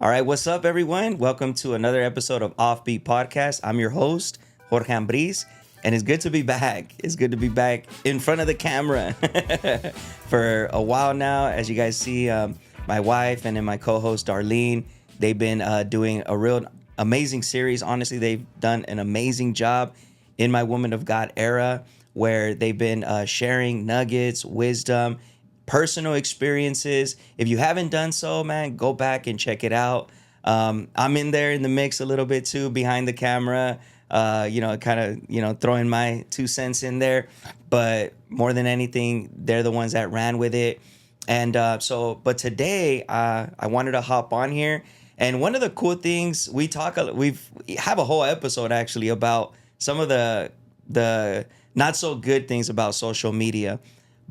All right, what's up, everyone? Welcome to another episode of Offbeat Podcast. I'm your host, Jorge Ambriz, and it's good to be back. It's good to be back in front of the camera for a while now. As you guys see, my wife and then my co-host, Darlene, they've been doing a real amazing series. Honestly, they've done an amazing job in my Woman of God era, where they've been sharing nuggets, wisdom, personal experiences. If you haven't done so, man, go back and check it out. I'm in there in the mix a little bit too, behind the camera, kind of, throwing my 2 cents in there. But more than anything, they're the ones that ran with it. And but today I wanted to hop on here. And one of the cool things we have a whole episode actually about some of the not so good things about social media.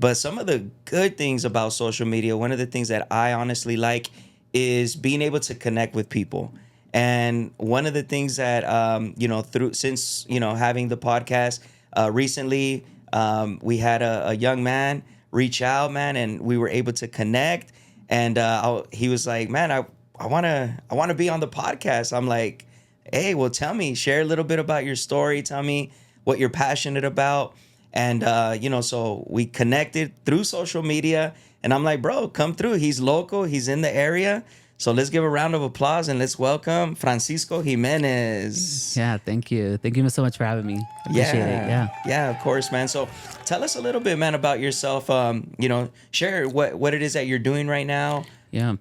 But some of the good things about social media, one of the things that I honestly like is being able to connect with people. And one of the things that, since having the podcast recently, we had a young man reach out, man, and we were able to connect. And he was like, man, I want to be on the podcast. I'm like, hey, well, share a little bit about your story. Tell me what you're passionate about. And, so we connected through social media. And I'm like, bro, come through. He's local. He's in the area. So let's give a round of applause and let's welcome Francisco Jimenez. Yeah, thank you. Thank you so much for having me. Appreciate it. Yeah. Yeah, of course, man. So tell us a little bit, man, about yourself. Share what it is that you're doing right now. Yeah.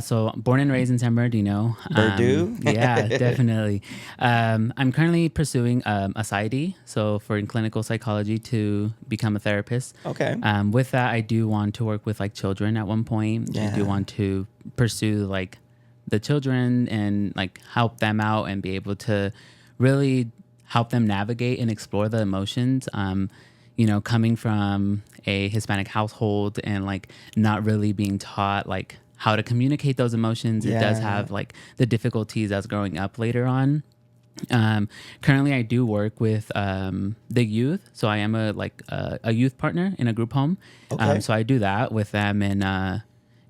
So born and raised in San Bernardino. Purdue? Yeah, definitely. I'm currently pursuing a PsyD, so in clinical psychology to become a therapist. Okay. With that, I do want to work with children at one point. Yeah. I do want to pursue the children and help them out and be able to really help them navigate and explore the emotions. Coming from a Hispanic household and not really being taught how to communicate those emotions, it does have the difficulties as growing up later on. Currently, I do work with the youth, so I am a youth partner in a group home. Okay. So I do that with them, and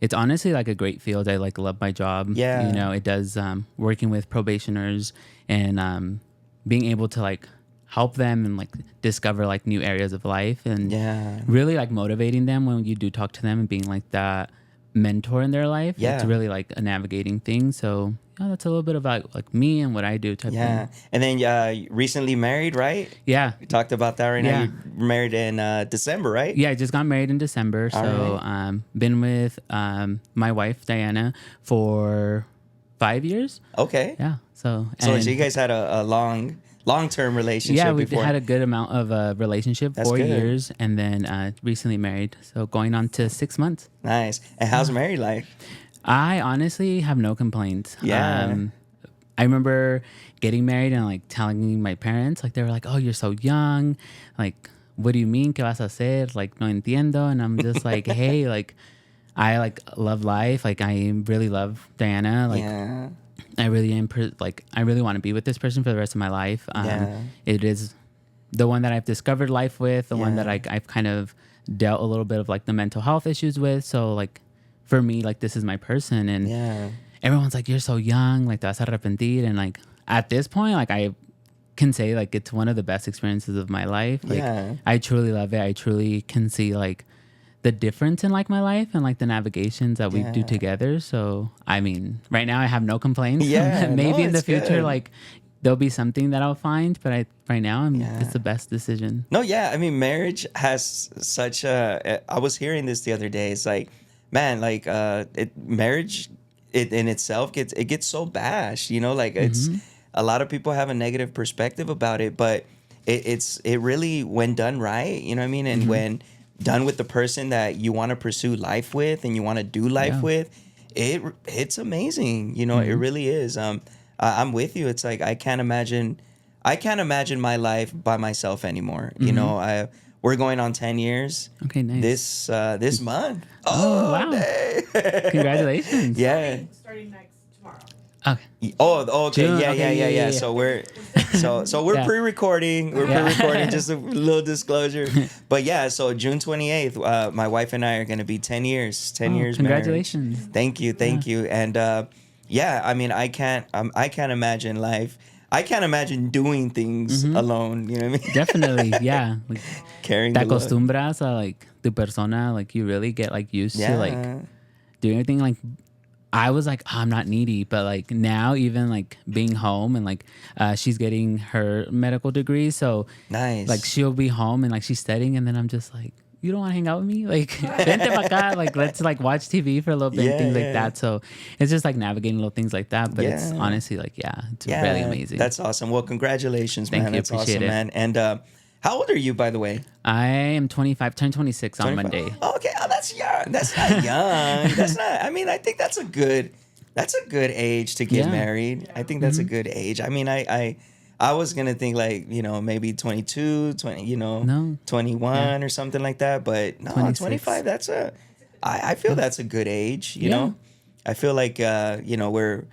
it's honestly a great field. I love my job. Yeah. It does working with probationers and being able to help them and discover new areas of life and really motivating them when you do talk to them and being that mentor in their life. It's really a navigating thing. So that's a little bit about me and what I do type thing. And then recently married, right? Yeah. We talked about that right now. You're married in December, right? Yeah, I just got married in December. Been with my wife Diana for 5 years. Okay. Yeah. So you guys had a long-term relationship. Yeah, we before. had a good amount of relationship, That's 4 good. years, and then recently married. So going on to 6 months. Nice. And how's married life? I honestly have no complaints. Yeah. I remember getting married and telling my parents, they were oh, you're so young. What do you mean? ¿Qué vas a hacer? No entiendo. And I'm just hey, I love life. I really love Diana. I really am. I really want to be with this person for the rest of my life. It is the one that I've discovered life with, the one that I've kind of dealt a little bit of the mental health issues with. So for me, this is my person. And everyone's you're so young, te vas a arrepentir. And at this point, I can say it's one of the best experiences of my life. I truly love it. I truly can see the difference in my life and the navigations that we do together. So I mean, right now I have no complaints. Maybe in the future there'll be something that I'll find, but right now it's the best decision. No, yeah. I mean, marriage has such a. I was hearing this the other day. It's marriage in itself gets so bashed. It's a lot of people have a negative perspective about it, but it really, when done right, you know what I mean, and when done with the person that you want to pursue life with and you want to do life with, it's amazing. It really is. I'm with you. It's I can't imagine my life by myself anymore. We're going on 10 years. Okay, nice. This month. Oh wow. Congratulations. Yeah. Starting next tomorrow. Okay. Oh, okay. June? Yeah. Okay. So we're Yeah. pre-recording. We're pre-recording. Just a little disclosure. But yeah, so June 28th, my wife and I are going to be 10 years. 10 years married. Congratulations. Thank you. And yeah, I mean, I can't imagine life. I can't imagine doing things alone. You know what I mean? Definitely, yeah. Like, Carrying te the load. acostumbras a like tu persona, like you really get like used to like Yeah. doing everything. Like I was like, oh, I'm not needy, but like now even like being home and like she's getting her medical degree, so like Nice. she'll be home and like she's studying, and then I'm just like, you don't want to hang out with me, like vente pa acá, like let's like watch TV for a little bit and Yeah, things like yeah. that. So it's just like navigating little things like that, but it's Yeah. honestly like, yeah, it's really Yeah. amazing. That's awesome. Well, congratulations, Thank man. you, That's appreciate awesome, it. man. And how old are you, by the way? I am 25, turn 26 on 25. Monday. Oh, okay. Oh, that's young. That's not young. That's not. I mean, I think that's a good. That's a good age to get Yeah. married. I think that's a good age. I mean, I was gonna think like maybe 22, 20, No. 21 Yeah. or something like that. But no, 26. 25. I feel that's a good age. You Yeah. know, I feel like we're.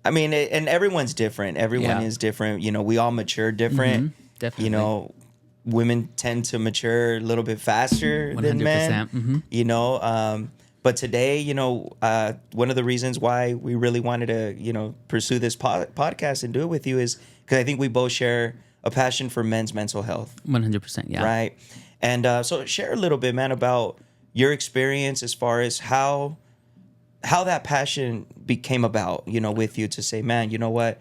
I mean, and everyone's different. Everyone Yeah. is different. We all mature different. Definitely. Women tend to mature a little bit faster than men. 100%. But today, one of the reasons why we really wanted to, pursue this podcast and do it with you is because I think we both share a passion for men's mental health, 100%. Yeah. right? And so share a little bit, man, about your experience as far as how that passion became about, with you to say, man, you know what,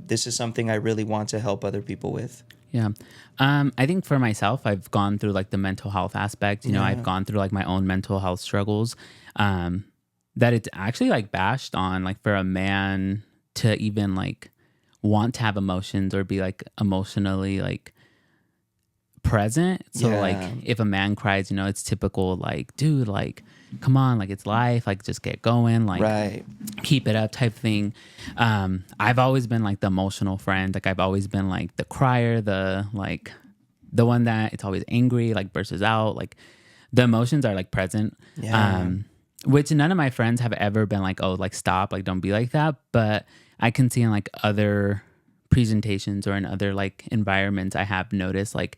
this is something I really want to help other people with. Yeah. I think for myself, I've gone through like the mental health aspect. I've gone through like my own mental health struggles. That it's actually like bashed on, like for a man to even like want to have emotions or be like emotionally like present. So like Yeah. if a man cries, it's typical like, dude, like come on, like it's life, like just get going, like Right. keep it up type thing. I've always been like the emotional friend. Like I've always been like the crier, the one that it's always angry, like bursts out. Like the emotions are like present. Yeah. Which none of my friends have ever been like, oh, like stop, like don't be like that. But I can see in like other presentations or in other like environments, I have noticed like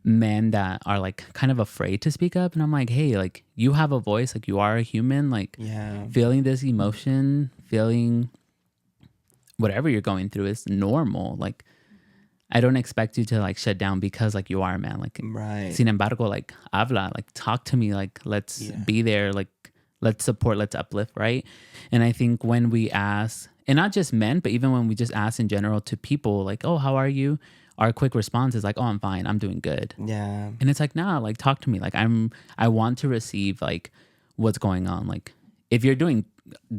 men that are like kind of afraid to speak up, and I'm like, hey, like you have a voice, like you are a human, like Yeah. feeling this emotion, feeling whatever you're going through is normal. Like I don't expect you to like shut down because like you are a man. Like Right. sin embargo, like habla, like talk to me, like let's be there, like let's support, let's uplift, right? And I think when we ask, and not just men, but even when we just ask in general to people like, oh, how are you? Our quick response is like, oh, I'm fine, I'm doing good. Yeah. And it's like, nah, like talk to me. Like I want to receive like what's going on. Like if you're doing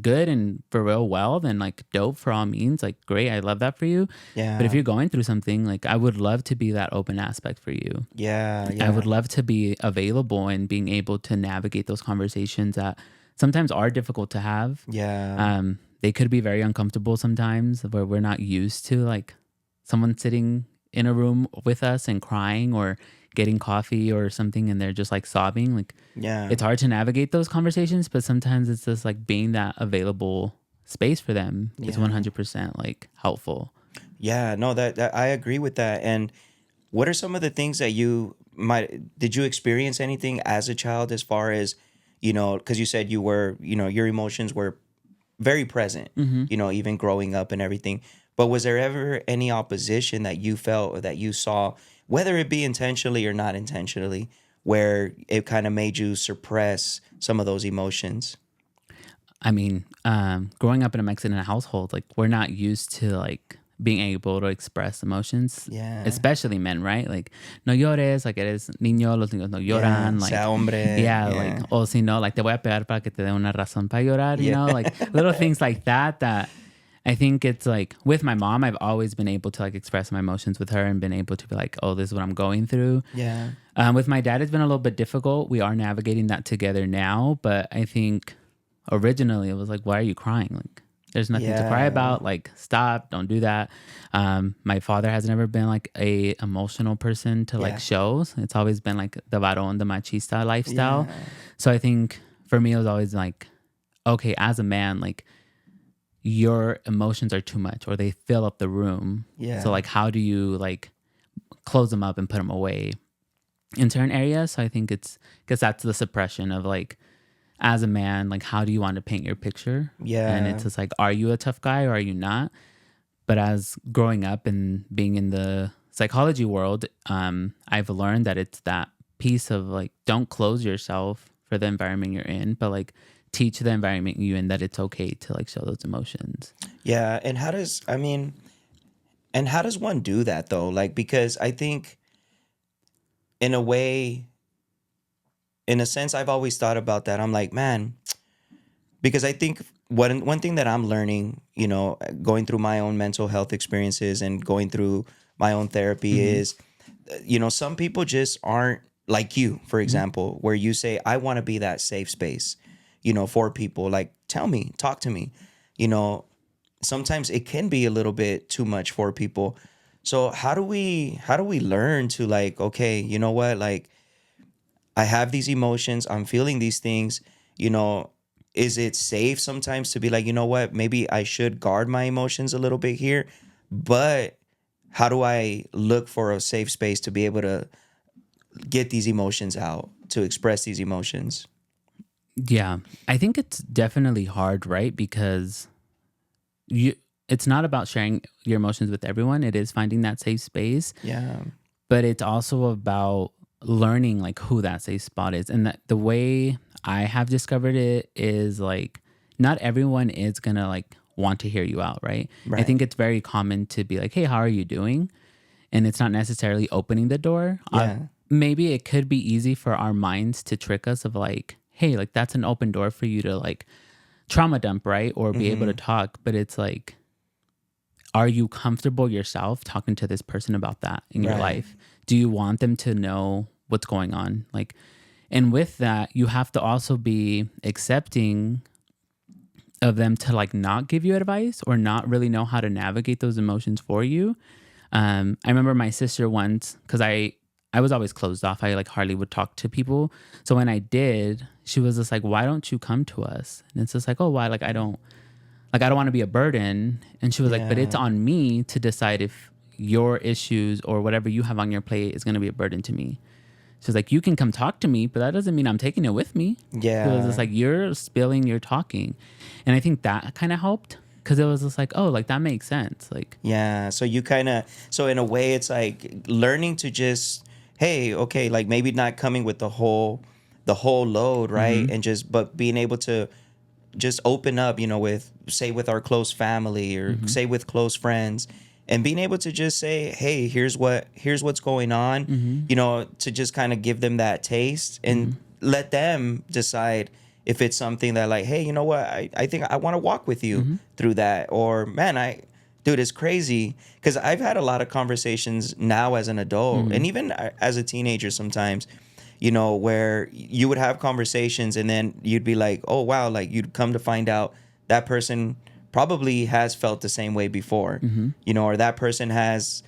good and for real well, then like dope, for all means, like great. I love that for you. Yeah. But if you're going through something, like I would love to be that open aspect for you. Yeah. I would love to be available and being able to navigate those conversations that sometimes are difficult to have. Yeah. They could be very uncomfortable sometimes, where we're not used to like someone sitting in a room with us and crying or getting coffee or something, and they're just like sobbing. Like Yeah. it's hard to navigate those conversations, but sometimes it's just like being that available space for them is 100% like helpful. Yeah. No, that I agree with that. And what are some of the things that did you experience anything as a child as far as, because you said you were, your emotions were very present, even growing up and everything. But was there ever any opposition that you felt or that you saw, whether it be intentionally or not intentionally, where it kind of made you suppress some of those emotions? I mean, growing up in a Mexican household, like we're not used to like being able to express emotions, Yeah. especially men, right? Like, no llores, like eres niño, los niños no lloran, like, sea hombre. yeah, like, o si no, like te voy a pegar para que te dé una razón para llorar, you know, like little things like that I think it's like with my mom, I've always been able to like express my emotions with her and been able to be like, oh, this is what I'm going through. Yeah. With my dad, it's been a little bit difficult. We are navigating that together now, but I think originally it was like, why are you crying? Like, there's nothing to cry about. Like, stop, don't do that. My father has never been like a emotional person to like shows. It's always been like the varón, the machista lifestyle. Yeah. So I think for me, it was always like, okay, as a man, like your emotions are too much or they fill up the room. Yeah. So like, how do you like close them up and put them away in certain areas? So I think because that's the suppression of like, as a man, like, how do you want to paint your picture? Yeah. And it's just like, are you a tough guy or are you not? But as growing up and being in the psychology world, I've learned that it's that piece of like, don't close yourself for the environment you're in, but like teach the environment you're in that it's okay to like show those emotions. Yeah. And how does one do that though? Like, because I think in a way, in a sense, I've always thought about that. I'm like, man, because I think one thing that I'm learning, going through my own mental health experiences and going through my own therapy is, some people just aren't like you, for example, where you say, I want to be that safe space, for people. Like, tell me, talk to me. Sometimes it can be a little bit too much for people. So how do we learn to like, okay, you know what, like, I have these emotions, I'm feeling these things, is it safe sometimes to be like, you know what, maybe I should guard my emotions a little bit here, but how do I look for a safe space to be able to get these emotions out, to express these emotions? Yeah, I think it's definitely hard, right? Because it's not about sharing your emotions with everyone. It is finding that safe space. Yeah. But it's also about learning like who that safe spot is. And that the way I have discovered it is like not everyone is gonna like want to hear you out, right? I Right. think it's very common to be like, hey, how are you doing? And it's not necessarily opening the door. Yeah. Maybe it could be easy for our minds to trick us of like, hey, like that's an open door for you to like trauma dump, right? Or be able to talk. But it's like, are you comfortable yourself talking to this person about that in your Right. life? Do you want them to know what's going on? Like, and with that, you have to also be accepting of them to like not give you advice or not really know how to navigate those emotions for you. I remember my sister once, because I was always closed off. I like hardly would talk to people. So when I did, she was just like, why don't you come to us? And it's just like, oh, why? Like, I don't want to be a burden. And she was like, but it's Yeah. on me to decide if your issues or whatever you have on your plate is going to be a burden to me. She was like, you can come talk to me, but that doesn't mean I'm taking it with me. Yeah. It was just like, you're spilling, you're talking. And I think that kind of helped because it was just like, oh, like that makes sense. Like, Yeah. So so in a way, it's like learning to just, hey, okay, like maybe not coming with the whole load, right? And but being able to just open up, with our close family or say with close friends, and being able to just say, hey, here's what's going on, to just kind of give them that taste and let them decide if it's something that like, hey, you know what, I think I want to walk with you through that. Or man, dude, it's crazy because I've had a lot of conversations now as an adult and even as a teenager sometimes, where you would have conversations and then you'd be like, oh, wow, like you'd come to find out that person probably has felt the same way before, or that person has,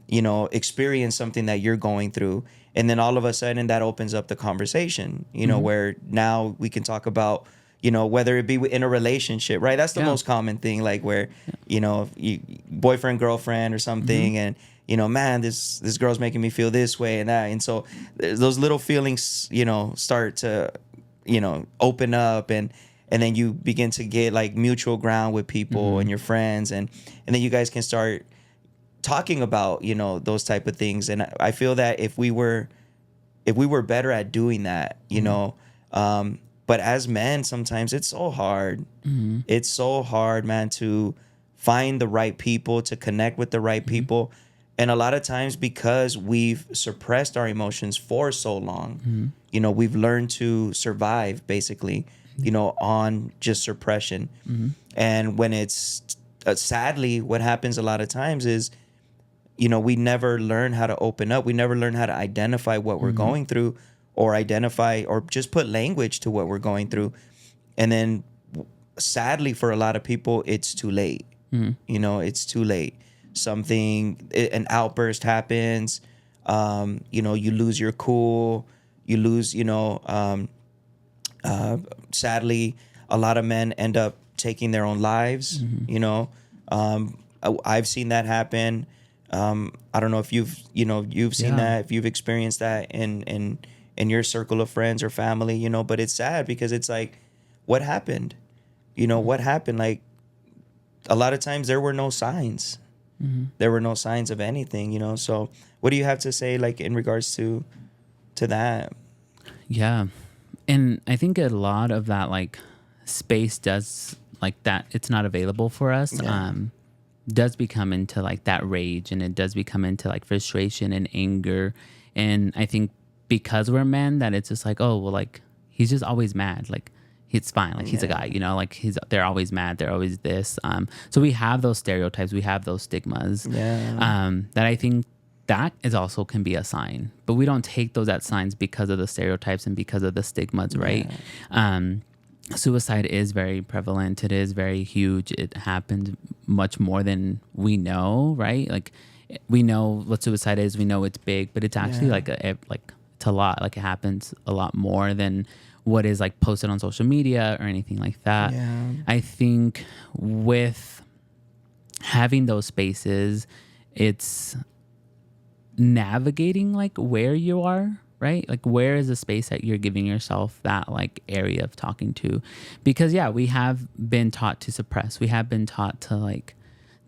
experienced something that you're going through. And then all of a sudden that opens up the conversation, where now we can talk about, whether it be in a relationship, right? That's the most common thing, like where, boyfriend, girlfriend or something. And, man, this girl's making me feel this way and that. And so those little feelings, start to, open up and then you begin to get like mutual ground with people and your friends. And then you guys can start talking about, those type of things. And I feel that if we were better at doing that, but as men, sometimes it's so hard. It's so hard, man, to find the right people, to connect with the right people. And a lot of times because we've suppressed our emotions for so long, we've learned to survive basically, on just suppression. And when it's sadly, what happens a lot of times is, we never learn how to open up. We never learn how to identify what we're going through or identify or just put language to what we're going through. And then sadly for a lot of people, it's too late. It's too late. An outburst happens. You lose your cool. You lose, sadly, a lot of men end up taking their own lives. I've seen that happen. I don't know if you've seen that, if you've experienced that in your circle of friends or family, but it's sad because it's like, what happened? What happened? Like, a lot of times there were no signs. There were no signs of anything, So what do you have to say, like, in regards to that? Yeah. And I think a lot of that, like, space does, like, that it's not available for us, Yeah. does become into, like, that rage, and it does become into, like, frustration and anger. And I think because we're men, that it's just like, oh, well, like, he's just always mad. Like, it's fine. Like, he's a guy, like, they're always mad. They're always this. So we have those stereotypes. We have those stigmas, that I think that is also can be a sign, but we don't take those as signs because of the stereotypes and because of the stigmas, right? Suicide is very prevalent. It is very huge. It happens much more than we know, right? Like, we know what suicide is. We know it's big, but it's actually like it's a lot. Like, it happens a lot more than what is, like, posted on social media or anything like that. I think with having those spaces, it's navigating, like, where you are, right? Like, where is the space that you're giving yourself that, like, area of talking to? Because we have been taught to suppress. We have been taught to, like,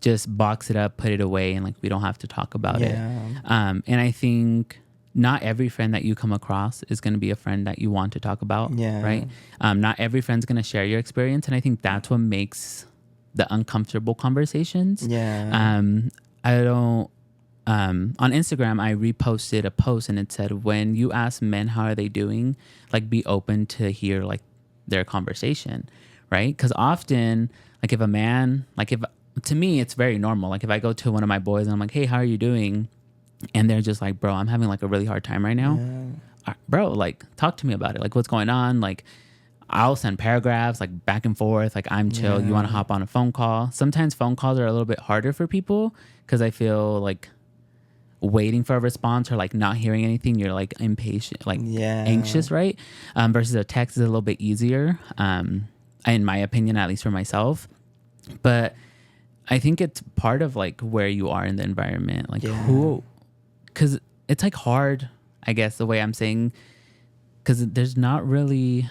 just box it up, put it away, and, like, we don't have to talk about it. And I think not every friend that you come across is going to be a friend that you want to talk about, right? Not every friend's going to share your experience, and I think that's what makes the uncomfortable conversations. I don't. On Instagram, I reposted a post and it said, when you ask men how are they doing, like, be open to hear, like, their conversation, right? Because often, like, if a man, like, if to me, it's very normal. Like, if I go to one of my boys and I'm like, hey, how are you doing? And they're just like, bro, I'm having, like, a really hard time right now. Bro, like, talk to me about it. Like, what's going on? Like, I'll send paragraphs, like, back and forth. Like, I'm chill. You want to hop on a phone call? Sometimes phone calls are a little bit harder for people because I feel like waiting for a response or, like, not hearing anything, you're, like, impatient, like, anxious, right? Versus a text is a little bit easier, in my opinion, at least for myself. But I think it's part of, like, where you are in the environment, like, because it's, like, hard, I guess, the way I'm saying, because there's not really,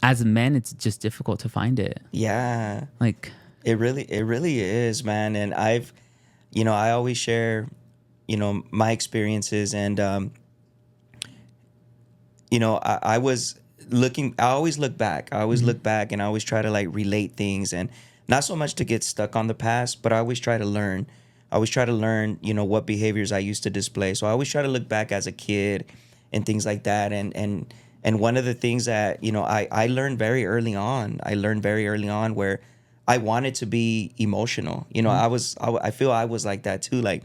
as men, it's just difficult to find it. Like, it really is, man. And I always share, my experiences, and, I always look back. I always look back, and I always try to, like, relate things, and not so much to get stuck on the past, but I always try to learn. What behaviors I used to display. So I always try to look back as a kid and things like that. And one of the things that, I learned very early on. Where I wanted to be emotional. I feel I was like that too. Like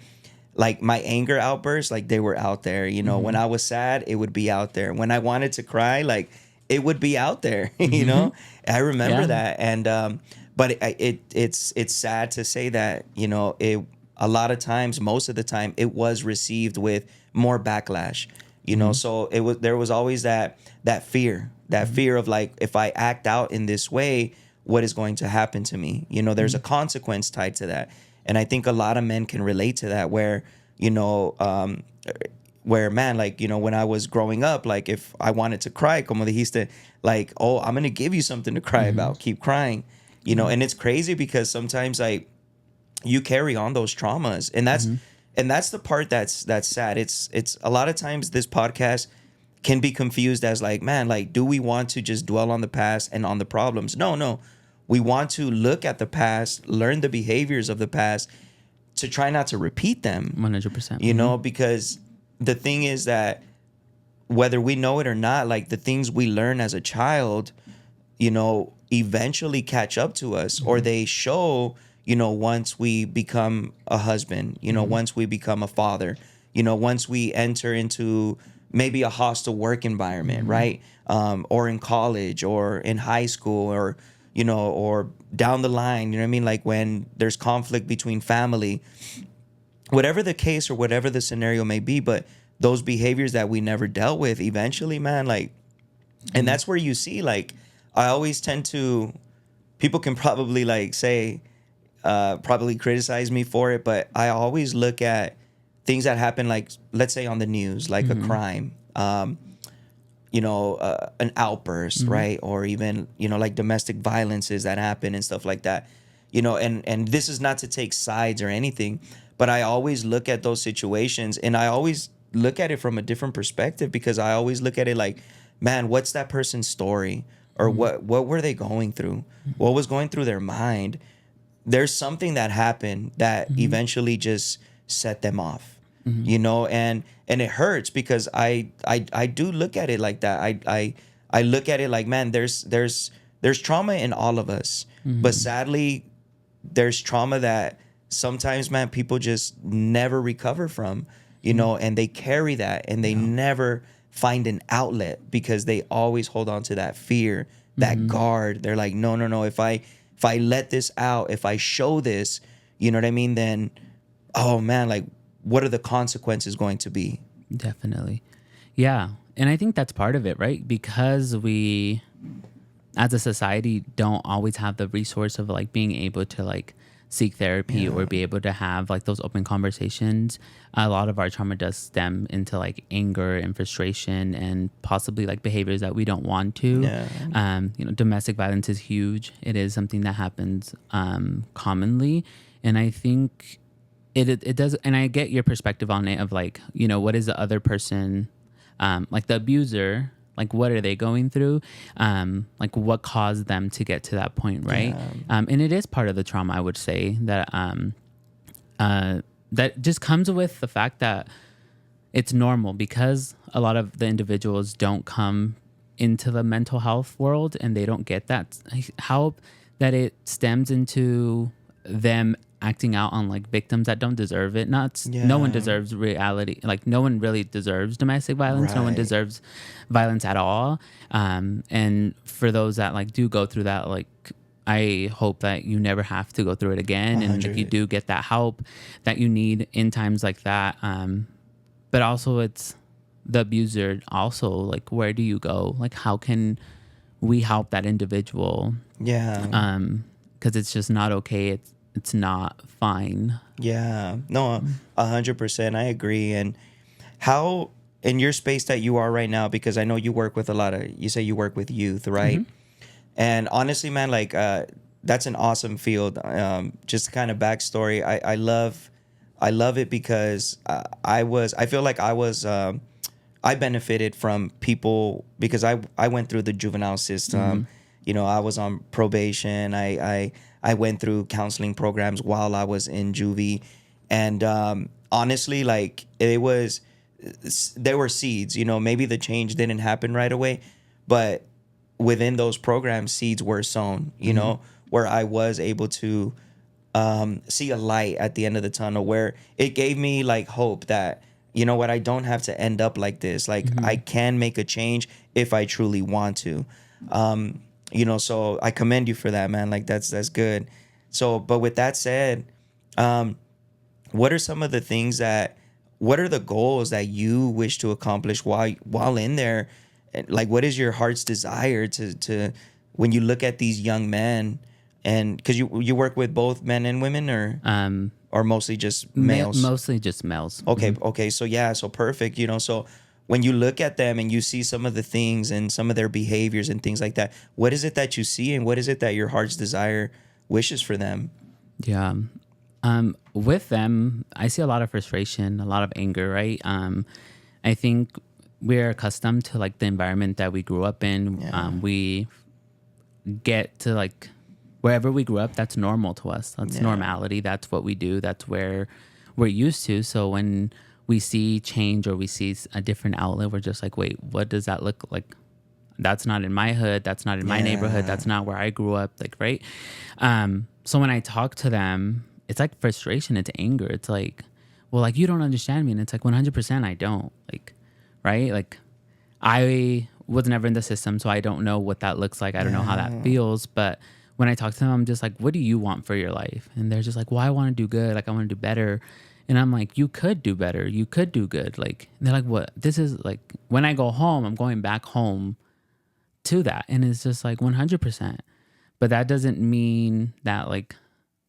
my anger outbursts, like, they were out there. When I was sad, it would be out there. When I wanted to cry, like, it would be out there. I remember that. And but it's sad to say that, a lot of times, most of the time, it was received with more backlash. So there was always that fear, of, like, if I act out in this way, what is going to happen to me? There's a consequence tied to that. And I think a lot of men can relate to that, where, man, like, when I was growing up, like, if I wanted to cry, como dijiste, like, oh, I'm going to give you something to cry about. Keep crying, and it's crazy because sometimes, like, you carry on those traumas, and that's the part that's sad. It's a lot of times this podcast can be confused as, like, man, like, do we want to just dwell on the past and on the problems? No. We want to look at the past, learn the behaviors of the past, to try not to repeat them. 100%. Because the thing is that whether we know it or not, like, the things we learn as a child, eventually catch up to us, or they show, once we become a husband, once we become a father, once we enter into maybe a hostile work environment, right? Or in college, or in high school, or, or down the line, you know what I mean? Like, when there's conflict between family, whatever the case or whatever the scenario may be, but those behaviors that we never dealt with, eventually, man, like, and that's where you see, like, I always tend to, people can probably, like, say, probably criticize me for it, but I always look at things that happen, like, let's say on the news, like a crime. an outburst, right? Or even, like domestic violences that happen and stuff like that. And this is not to take sides or anything, but I always look at those situations and I always look at it from a different perspective, because I always look at it like, man, what's that person's story? Or what were they going through? What was going through their mind? There's something that happened that eventually just set them off, and it hurts, because I do look at it like that. I look at it like, man, there's trauma in all of us, but sadly there's trauma that sometimes, man, people just never recover from, and they carry that and they never find an outlet, because they always hold on to that fear, that guard. They're like, no, no, no, if I let this out, if I show this, you know what I mean, then, oh man, like, what are the consequences going to be? Definitely. Yeah. And I think that's part of it, right? Because we, as a society, don't always have the resource of like being able to like seek therapy or be able to have like those open conversations. A lot of our trauma does stem into like anger and frustration and possibly like behaviors that we don't want to. Yeah. Domestic violence is huge. It is something that happens commonly. And I think it does, and I get your perspective on it of like, what is the other person, like the abuser, like what are they going through, like what caused them to get to that point, right? And it is part of the trauma, I would say, that that just comes with the fact that it's normal, because a lot of the individuals don't come into the mental health world and they don't get that help, that it stems into them acting out on like victims that don't deserve it. No one deserves reality. Like no one really deserves domestic violence. Right. No one deserves violence at all. And for those that like do go through that, like I hope that you never have to go through it again. 100. And like you do get that help that you need in times like that. But also it's the abuser also, like where do you go? Like how can we help that individual? Yeah. Because it's just not okay. It's not fine. Yeah, no, 100%. I agree. And how, in your space that you are right now, because I know you work with you say you work with youth, right? And honestly, man, like that's an awesome field. Just kind of backstory. I love it because I feel like I benefited from people, because I went through the juvenile system. I was on probation. I went through counseling programs while I was in juvie. And honestly, like there were seeds, maybe the change didn't happen right away, but within those programs, seeds were sown, where I was able to see a light at the end of the tunnel, where it gave me like hope that, you know what, I don't have to end up like this. Like I can make a change if I truly want to. So I commend you for that, man. Like that's good. So, but with that said, what are some of the things what are the goals that you wish to accomplish while in there? Like, what is your heart's desire to when you look at these young men, and because you work with both men and women, or mostly just males? Mostly just males. Okay. Okay. So yeah, so perfect. So when you look at them and you see some of the things and some of their behaviors and things like that, what is it that you see, and what is it that your heart's desire wishes for them? Yeah. With them, I see a lot of frustration, a lot of anger, right? I think we're accustomed to like the environment that we grew up in. Yeah. We get to like wherever we grew up, that's normal to us. That's normality. That's what we do. That's where we're used to. So when we see change or we see a different outlet, we're just like, wait, what does that look like? That's not in my hood. That's not in my neighborhood. That's not where I grew up. Like, right. So when I talk to them, it's like frustration. It's anger. It's like, well, like, you don't understand me. And it's like, 100% I don't. Like, right. Like I was never in the system, so I don't know what that looks like. I don't know how that feels. But when I talk to them, I'm just like, what do you want for your life? And they're just like, well, I want to do good. Like, I want to do better. And I'm like, you could do better. You could do good. Like, and they're like, what? This is like, when I go home, I'm going back home to that. And it's just like 100%. But that doesn't mean that like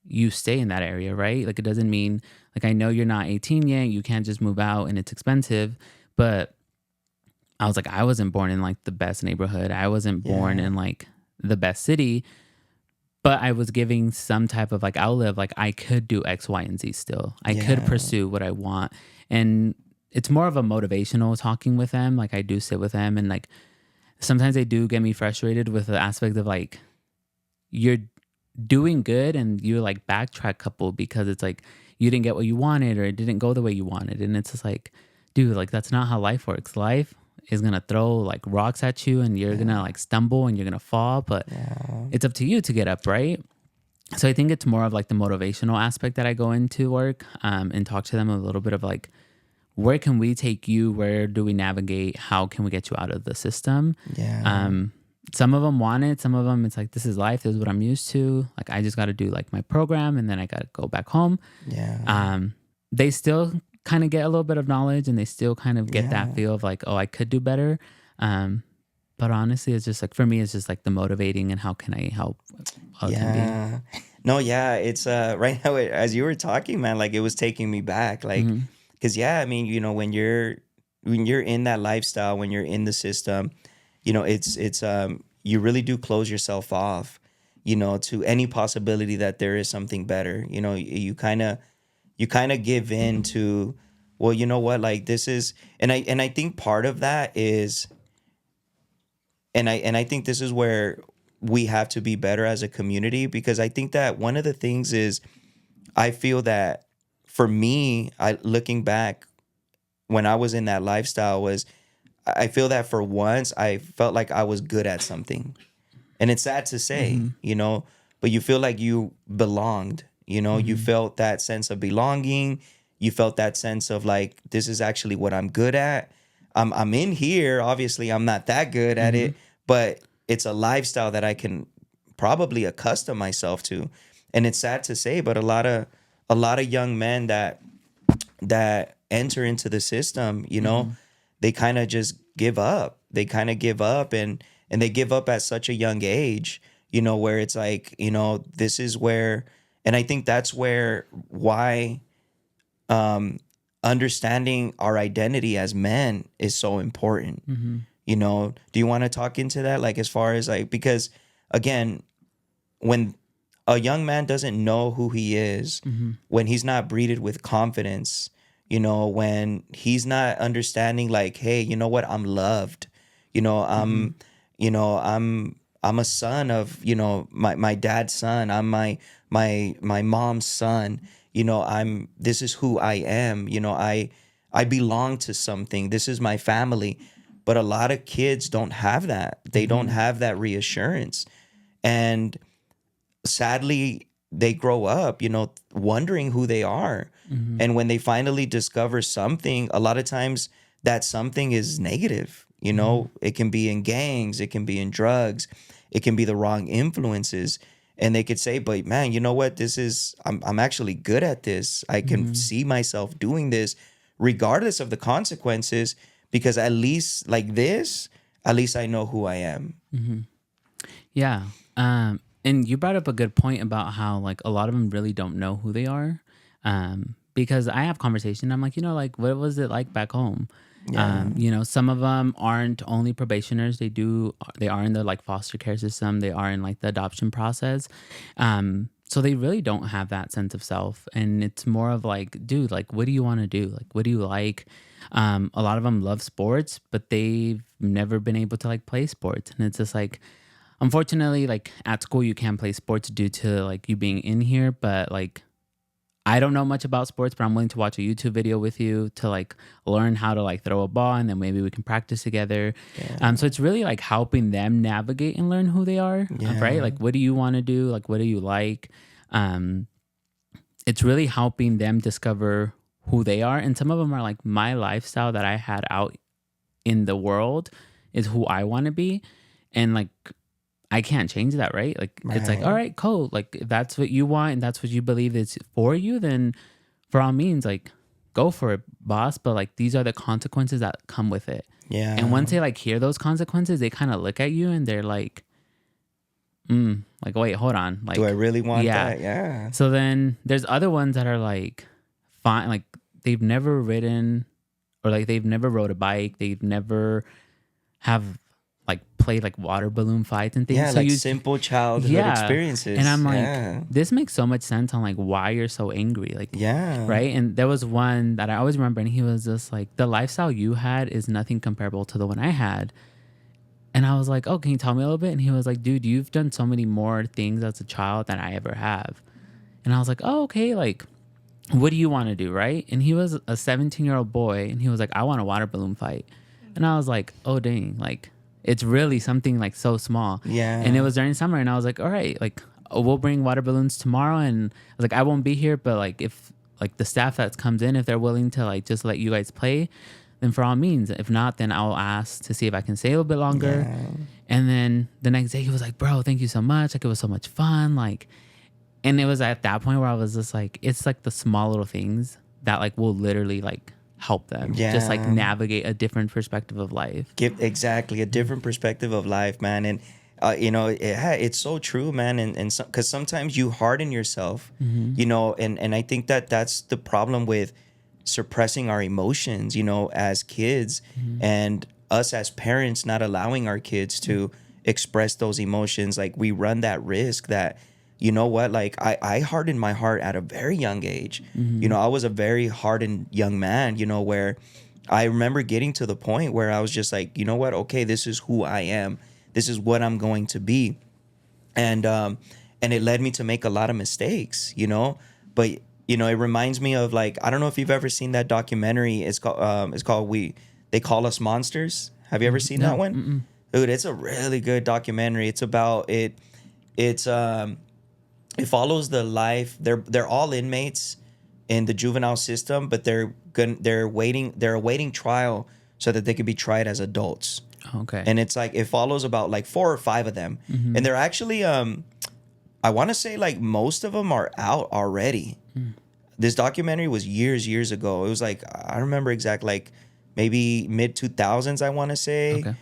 you stay in that area, right? Like, it doesn't mean, like, I know you're not 18 yet. You can't just move out and it's expensive. But I was like, I wasn't born in like the best neighborhood. I wasn't born Yeah. in like the best city, but I was giving some type of like outlet. Like I could do X, Y, and Z still. I could Yeah. pursue what I want. And it's more of a motivational talking with them. Like I do sit with them and like sometimes they do get me frustrated with the aspect of like, you're doing good and you like backtrack a couple because it's like you didn't get what you wanted or it didn't go the way you wanted. And it's just like, dude, like that's not how life works. Life is gonna throw like rocks at you and you're gonna like stumble and you're gonna fall, but Yeah. it's up to you to get up, right? So I think it's more of like the motivational aspect that I go into work and talk to them a little bit of like, where can we take you? Where do we navigate? How can we get you out of the system? Yeah. Some of them want it. Some of them, it's like, this is life. This is what I'm used to. Like, I just got to do like my program and then I got to go back home. Yeah. They still kind of get a little bit of knowledge and they still kind of get that Yeah. feel of like, oh, I could do better. But honestly, it's just like, for me, it's just like the motivating and how can I help how it can be. Yeah. No, yeah, it's right now as you were talking, man, like it was taking me back. Like, Mm-hmm. cause yeah, I mean, when you're in that lifestyle, when you're in the system, it's you really do close yourself off, to any possibility that there is something better. You kind of give in to, well, you know what, like this is, and I think part of that is, and I think this is where we have to be better as a community, because I think that one of the things is, I feel that for me, I looking back when I was in that lifestyle, was I feel that for once I felt like I was good at something. And it's sad to Mm-hmm. say, but you feel like you belonged, you Mm-hmm. felt that sense of belonging. You felt that sense of like, this is actually what I'm good at. I'm in here. Obviously, I'm not that good at Mm-hmm. it, but it's a lifestyle that I can probably accustom myself to. And it's sad to say, but a lot of young men that enter into the system, Mm-hmm. they kind of just give up. They kind of give up, and they give up at such a young age, where it's like, this is where, and I think that's why understanding our identity as men is so important. Mm-hmm. Do you want to talk into that? Like, as far as like, because again, when a young man doesn't know who he is, Mm-hmm. when he's not breeded with confidence, when he's not understanding like, hey, you know what, I'm loved, you know, Mm-hmm. I'm, I'm a son of, my dad's son. I'm my mom's son. This is who I am. I belong to something. This is my family. But a lot of kids don't have that. They don't Mm-hmm. have that reassurance. And sadly, they grow up, wondering who they are. Mm-hmm. And when they finally discover something, a lot of times that something is negative. Mm-hmm. It can be in gangs, it can be in drugs, it can be the wrong influences. And they could say, but man, you know what? I'm actually good at this. I can Mm-hmm. see myself doing this regardless of the consequences, because at least like this, at least I know who I am. Mm-hmm. Yeah. And you brought up a good point about how like a lot of them really don't know who they are. Because I have conversation. I'm like, like what was it like back home? Yeah. Some of them aren't only probationers. They are in the like foster care system. They are in like the adoption process. So they really don't have that sense of self. And it's more of like, dude, like, what do you want to do? Like, what do you like? A lot of them love sports, but they've never been able to like play sports. And it's just like, unfortunately, like at school, you can't play sports due to like you being in here. But like, I don't know much about sports, but I'm willing to watch a YouTube video with you to like learn how to like throw a ball, and then maybe we can practice together. Yeah. So it's really like helping them navigate and learn who they are, right? Yeah. Like, what do you want to do? Like, what do you like? Um, it's really helping them discover who they are. And some of them are like, my lifestyle that I had out in the world is who I want to be. And like, I can't change that, right? Like, it's like, all Right. right, cool. Like, if that's what you want and that's what you believe is for you, then for all means, like, go for it, boss. But like, these are the consequences that come with it. And Yeah. once they like hear those consequences, they kind of look at you and they're like, like, wait, hold on. Like, Do I really want yeah. that? Yeah. So then there's other ones that are like, fine, like they've never ridden or like they've never rode a bike. They've never have like played like water balloon fights and things. Yeah, So like you, simple childhood yeah. experiences. And I'm like, yeah. this makes so much sense on like why you're so angry. Like, Yeah. right. And there was one that I always remember, and he was just like, the lifestyle you had is nothing comparable to the one I had. And I was like, oh, can you tell me a little bit? And he was like, dude, you've done so many more things as a child than I ever have. And I was like, oh, okay. Like, what do you want to do? Right. And he was a 17-year-old boy, and he was like, I want a water balloon fight. And I was like, oh, dang. Like, it's really something like so small. Yeah. And it was during summer, and I was like, all right, like, we'll bring water balloons tomorrow. And I was like, I won't be here, but like, if like the staff that comes in, if they're willing to like just let you guys play, then for all means. If not, then I'll ask to see if I can stay a little bit longer. Yeah. And then the next day he was like, bro, thank you so much. Like, it was so much fun. Like, and it was at that point where I was just like, it's like the small little things that like will literally like help them just like Yeah. navigate a different perspective of life. Give exactly a different perspective of life, man. And it's so true, man. And because sometimes you harden yourself, and I think that that's the problem with suppressing our emotions, as kids, and us as parents not allowing our kids to express those emotions. Like, we run that risk that, you know what, like I hardened my heart at a very young age. I was a very hardened young man, where I remember getting to the point where I was just like, you know what, okay, this is who I am. This is what I'm going to be. And it led me to make a lot of mistakes, but it reminds me of, like, I don't know if you've ever seen that documentary. It's called They Call Us Monsters. Have you ever seen that one? Mm-mm. Dude, it's a really good documentary. It's about it. It follows the life. They're all inmates in the juvenile system, but they're awaiting trial so that they could be tried as adults. Okay. And it's like, it follows about like 4 or 5 of them, and they're actually I want to say like most of them are out already. This documentary was years ago. It was like, I remember exactly, like maybe mid 2000s, I want to say. Okay.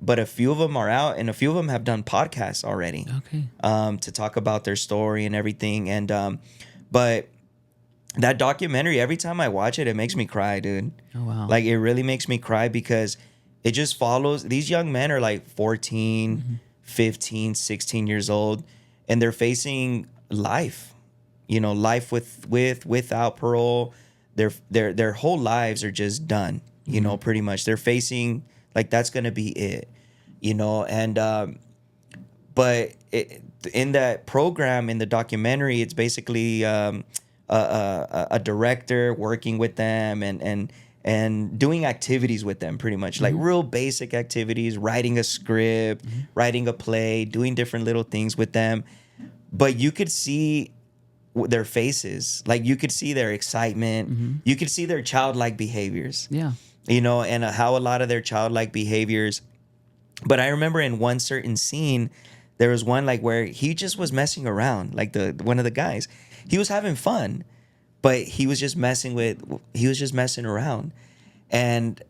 But a few of them are out, and a few of them have done podcasts already. Okay. To talk about their story and everything. And but that documentary, every time I watch it, it makes me cry, dude. Oh, wow. Like, it really makes me cry because it just follows. These young men are like 14, 15, 16 years old, and they're facing life. Life without parole. Their whole lives are just done. Pretty much. They're facing, like, that's gonna be it. And but in that program, in the documentary, it's basically a director working with them and doing activities with them, pretty much, like real basic activities, writing a script, writing a play, doing different little things with them. But you could see their faces, like you could see their excitement, you could see their childlike behaviors. Yeah. And how a lot of their childlike behaviors. But I remember in one certain scene, there was one like where he just was messing around, like one of the guys. He was having fun, but he was just messing around. And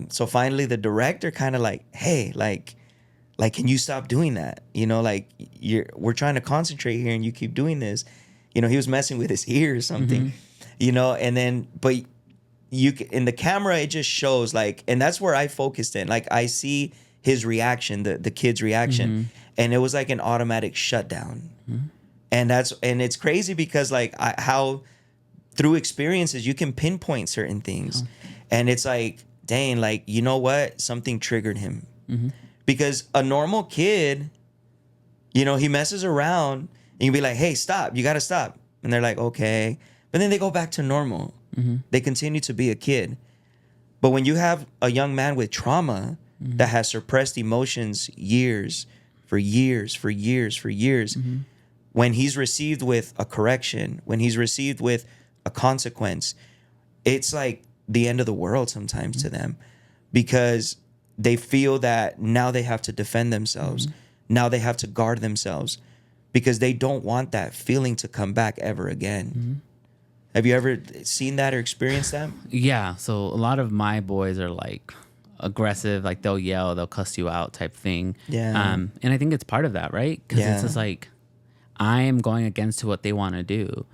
so finally the director kind of like, hey, like, can you stop doing that? Like, we're trying to concentrate here and you keep doing this. He was messing with his ear or something, and then, but in the camera, it just shows, like, and that's where I focused in. Like, I see his reaction, the kid's reaction, and it was like an automatic shutdown. And it's crazy because, like, how through experiences you can pinpoint certain things, and it's like, dang, like, you know what? Something triggered him, because a normal kid, he messes around, and you be like, hey, stop! You gotta stop, and they're like, okay, but then they go back to normal. They continue to be a kid. But when you have a young man with trauma that has suppressed emotions for years, when he's received with a correction, when he's received with a consequence, it's like the end of the world sometimes to them, because they feel that now they have to defend themselves. Now they have to guard themselves, because they don't want that feeling to come back ever again. Have you ever seen that or experienced that? Yeah. So a lot of my boys are like aggressive, like they'll yell, they'll cuss you out type thing. Yeah. And I think it's part of that, right? Because it's just like, I am going against what they want to do.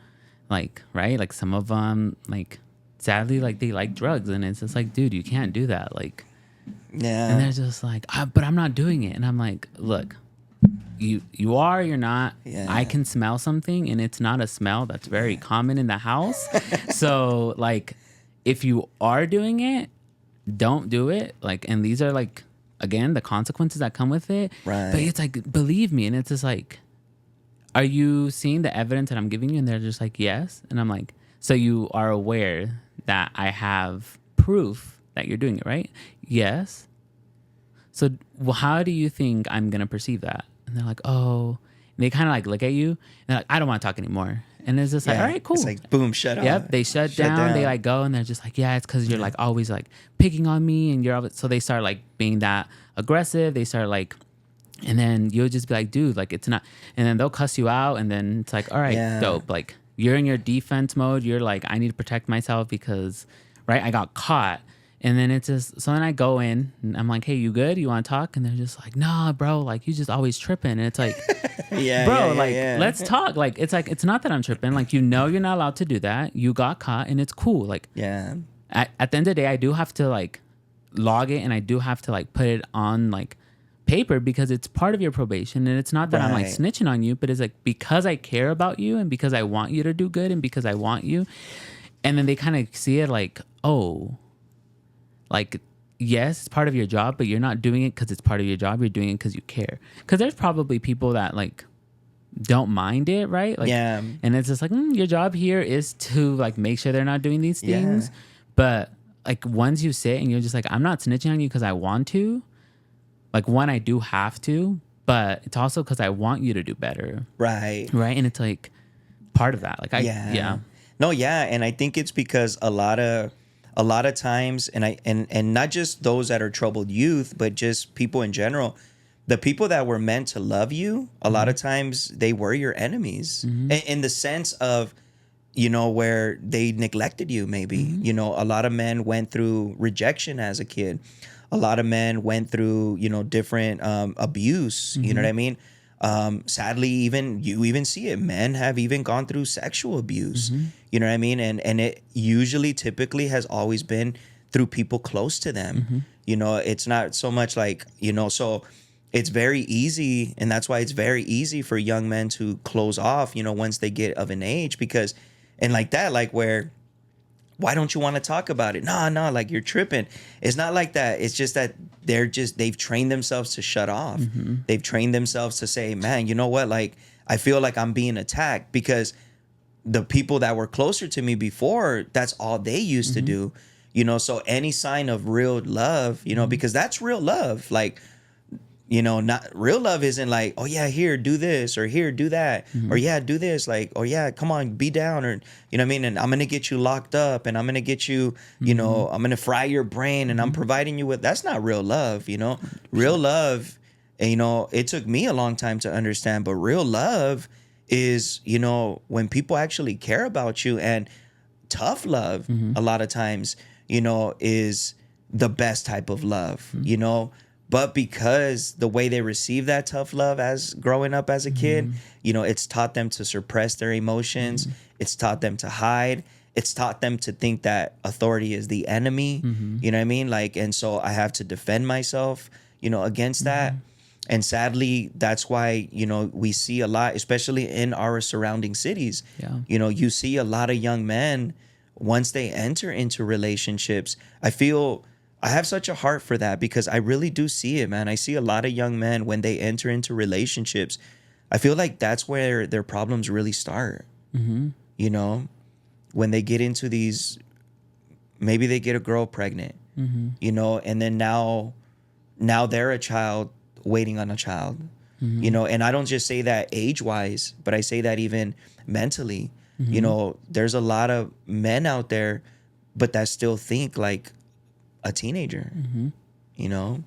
Like, right? Like, some of them, like, sadly, like, they like drugs, and it's just like, dude, you can't do that. Like, Yeah. And they're just like, but I'm not doing it. And I'm like, look, you are, you're not. Yeah. I can smell something, and it's not a smell that's very common in the house. So like, if you are doing it, don't do it. Like, and these are like, again, the consequences that come with it. Right. But it's like, believe me. And it's just like, are you seeing the evidence that I'm giving you? And they're just like, yes. And I'm like, so you are aware that I have proof that you're doing it, right? Yes. So how do you think I'm going to perceive that? And they're like, oh. And they kind of like look at you. And they're like, I don't want to talk anymore. And it's just like, all right, cool. It's like, boom, shut Yep, off. they shut down. They like go and they're just like, yeah, it's because you're like always like picking on me. And you're always, so they start like being that aggressive. They start like, and then you'll just be like, dude, like it's not. And then they'll cuss you out. And then it's like, all right, dope. Like you're in your defense mode. You're like, I need to protect myself because, right, I got caught. And then it's just, so then I go in and I'm like, hey, you good? You want to talk? And they're just like, nah, bro, like you just always tripping. And it's like, let's talk. Like, it's like, it's not that I'm tripping. Like, you know, you're not allowed to do that. You got caught and it's cool. Like, at the end of the day, I do have to like log it and I do have to like put it on like paper because it's part of your probation. And it's not that I'm like snitching on you, but it's like because I care about you and because I want you to do good and because I want you. And then they kind of see it like, oh, like, yes, it's part of your job, but you're not doing it because it's part of your job. You're doing it because you care. Because there's probably people that like don't mind it, right? Like, and it's just like, your job here is to like make sure they're not doing these things. But like once you sit and you're just like, I'm not snitching on you because I want to. Like one, I do have to, but it's also because I want you to do better. Right. And it's like part of that. Like No, and I think it's because a lot of times, and not just those that are troubled youth, but just people in general, the people that were meant to love you, a lot of times they were your enemies in the sense of, you know, where they neglected you maybe. You know, a lot of men went through rejection as a kid. A lot of men went through, you know, different abuse, you know what I mean? Sadly, you even see it. Men have even gone through sexual abuse. You know what I mean? And it usually typically has always been through people close to them. You know, it's not so much like, you know, so it's very easy. And that's why it's very easy for young men to close off, you know, once they get of an age because, and like that, like where, why don't you want to talk about it? No, like you're tripping. It's not like that. It's just that they've trained themselves to shut off. They've trained themselves to say, man, you know what? Like, I feel like I'm being attacked because the people that were closer to me before, that's all they used to do. You know, so any sign of real love, you know, because that's real love. Like, you know, not real love isn't like, oh yeah, here, do this, or here, do that, or yeah, do this, like, oh yeah, come on, be down, or you know what I mean, and I'm gonna get you locked up, and I'm gonna get you, you know, I'm gonna fry your brain, and I'm providing you with. That's not real love, you know. Real love, and, you know, it took me a long time to understand, but real love is, you know, when people actually care about you, and tough love, a lot of times, you know, is the best type of love, you know. But because the way they receive that tough love as growing up as a kid, you know, it's taught them to suppress their emotions. It's taught them to hide. It's taught them to think that authority is the enemy. You know what I mean? Like, and so I have to defend myself, you know, against that. And sadly, that's why, you know, we see a lot, especially in our surrounding cities. You know, you see a lot of young men, once they enter into relationships, I have such a heart for that because I really do see it, man. I see a lot of young men when they enter into relationships. I feel like that's where their problems really start. You know, when they get into these, maybe they get a girl pregnant, you know, and then now they're a child waiting on a child, you know, and I don't just say that age-wise, but I say that even mentally. You know, there's a lot of men out there, but that still think like a teenager, you know?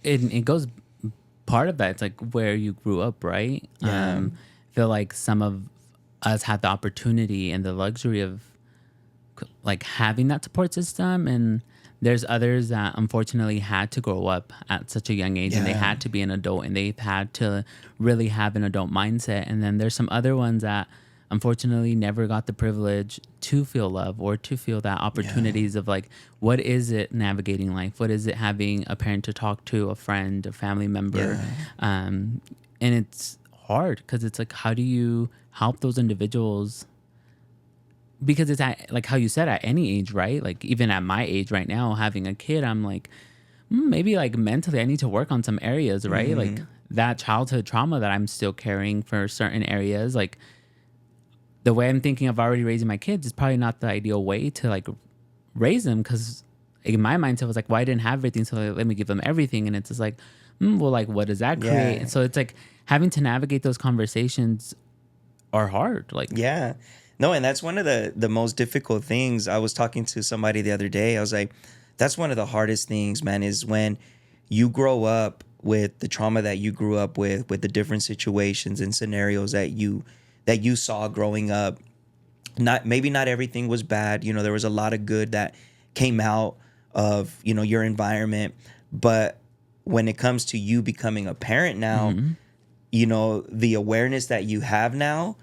It goes, part of that, it's like where you grew up, right? I feel like some of us had the opportunity and the luxury of like having that support system, and there's others that unfortunately had to grow up at such a young age and they had to be an adult and they've had to really have an adult mindset. And then there's some other ones that unfortunately never got the privilege to feel love or to feel that opportunities of like, what is it navigating life? What is it having a parent to talk to, a friend, a family member? And it's hard because it's like, how do you help those individuals? Because it's at, like how you said, at any age, right? Like even at my age right now, having a kid, I'm like, maybe like mentally I need to work on some areas, right? Like that childhood trauma that I'm still carrying for certain areas, like the way I'm thinking of already raising my kids is probably not the ideal way to like raise them, because in my mindset was like, well, I didn't have everything, so like, let me give them everything. And it's just like, well, like what does that create? And so it's like having to navigate those conversations are hard. Like no, and that's one of the most difficult things. I was talking to somebody the other day. I was like, that's one of the hardest things, man, is when you grow up with the trauma that you grew up with the different situations and scenarios that you saw growing up. Not everything was bad. You know, there was a lot of good that came out of, you know, your environment. But when it comes to you becoming a parent now, you know, the awareness that you have now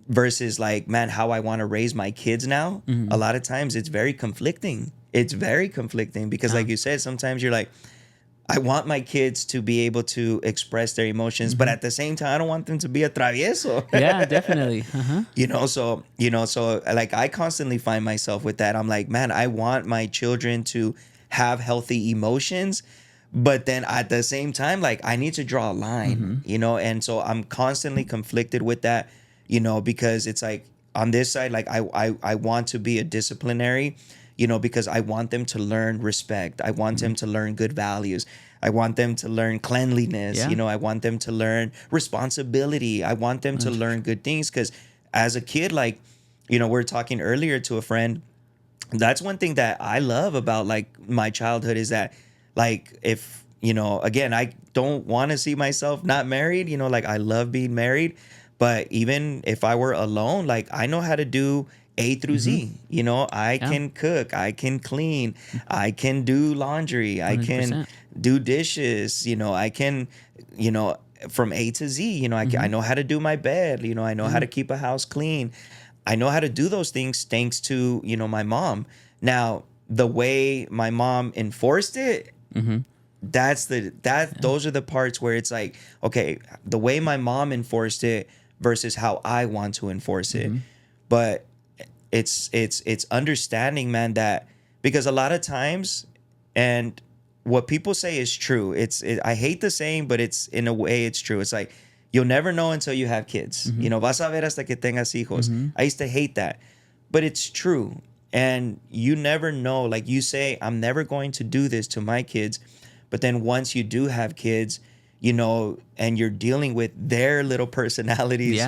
versus like, man, how I want to raise my kids now, a lot of times it's very conflicting. It's very conflicting because like you said, sometimes you're like, I want my kids to be able to express their emotions, but at the same time, I don't want them to be a travieso. Yeah, definitely. So like I constantly find myself with that. I'm like, man, I want my children to have healthy emotions, but then at the same time, like I need to draw a line, you know? And so I'm constantly conflicted with that, you know, because it's like on this side, like I want to be a disciplinary, you know, because I want them to learn respect. I want them to learn good values. I want them to learn cleanliness. You know, I want them to learn responsibility. I want them to learn good things because as a kid, like, you know, we were talking earlier to a friend. That's one thing that I love about like my childhood is that like if, you know, again, I don't want to see myself not married, you know, like I love being married. But even if I were alone, like I know how to do A through Z. You know, I can cook, I can clean, I can do laundry, I 100%. can do dishes, you know, I can, you know, from A to Z, you know, I know how to do my bed, you know, I know how to keep a house clean. I know how to do those things thanks to, you know, my mom. Now, the way my mom enforced it, those are the parts where it's like, okay, the way my mom enforced it versus how I want to enforce it. But it's understanding, man, that because a lot of times, and what people say is true. I hate the saying, but it's in a way it's true. It's like you'll never know until you have kids. You know, vas a ver hasta que tengas hijos. I used to hate that, but it's true. And you never know. Like you say, I'm never going to do this to my kids. But then once you do have kids, you know, and you're dealing with their little personalities,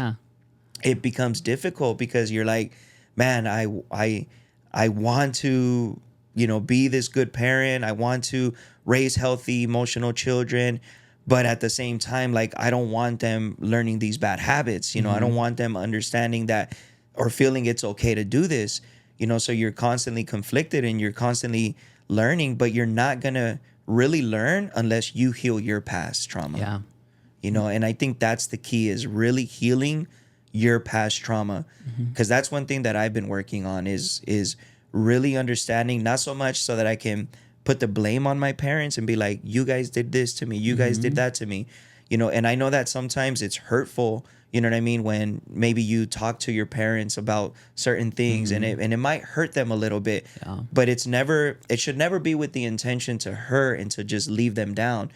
it becomes difficult because you're like, man, I want to, you know, be this good parent. I want to raise healthy, emotional children. But at the same time, like, I don't want them learning these bad habits. You know, I don't want them understanding that or feeling it's okay to do this. You know, so you're constantly conflicted and you're constantly learning, but you're not going to really learn unless you heal your past trauma. You know, and I think that's the key, is really healing your past trauma. Because that's one thing that I've been working on is really understanding, not so much so that I can put the blame on my parents and be like, you guys did this to me, you guys did that to me, you know. And I know that sometimes it's hurtful, you know what I mean, when maybe you talk to your parents about certain things and it might hurt them a little bit, but it should never be with the intention to hurt and to just leave them down.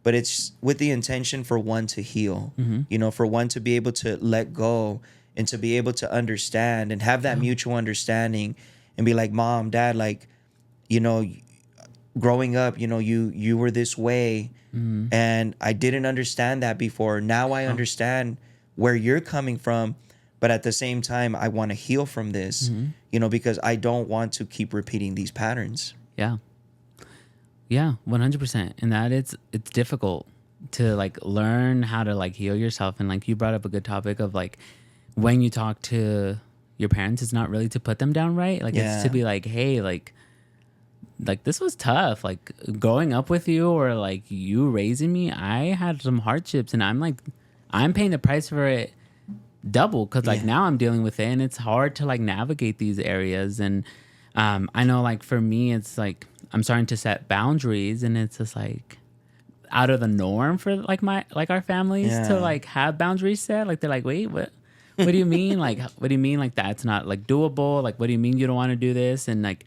But it's with the intention for one to heal, you know, for one to be able to let go and to be able to understand and have that mutual understanding and be like, Mom, Dad, like, you know, growing up, you know, you were this way and I didn't understand that before. Now I understand where you're coming from, but at the same time, I want to heal from this, you know, because I don't want to keep repeating these patterns. Yeah, 100%. And that it's difficult to like learn how to like heal yourself. And like you brought up a good topic of like when you talk to your parents, it's not really to put them down, right? Like it's to be like, hey, like this was tough. Like growing up with you or like you raising me, I had some hardships and I'm paying the price for it double because like now I'm dealing with it and it's hard to like navigate these areas. And I know like for me, it's like I'm starting to set boundaries and it's just like out of the norm for like our families to like have boundaries set. Like they're like, wait, what do you mean? Like, what do you mean like that's not like doable? Like, what do you mean you don't want to do this? And like,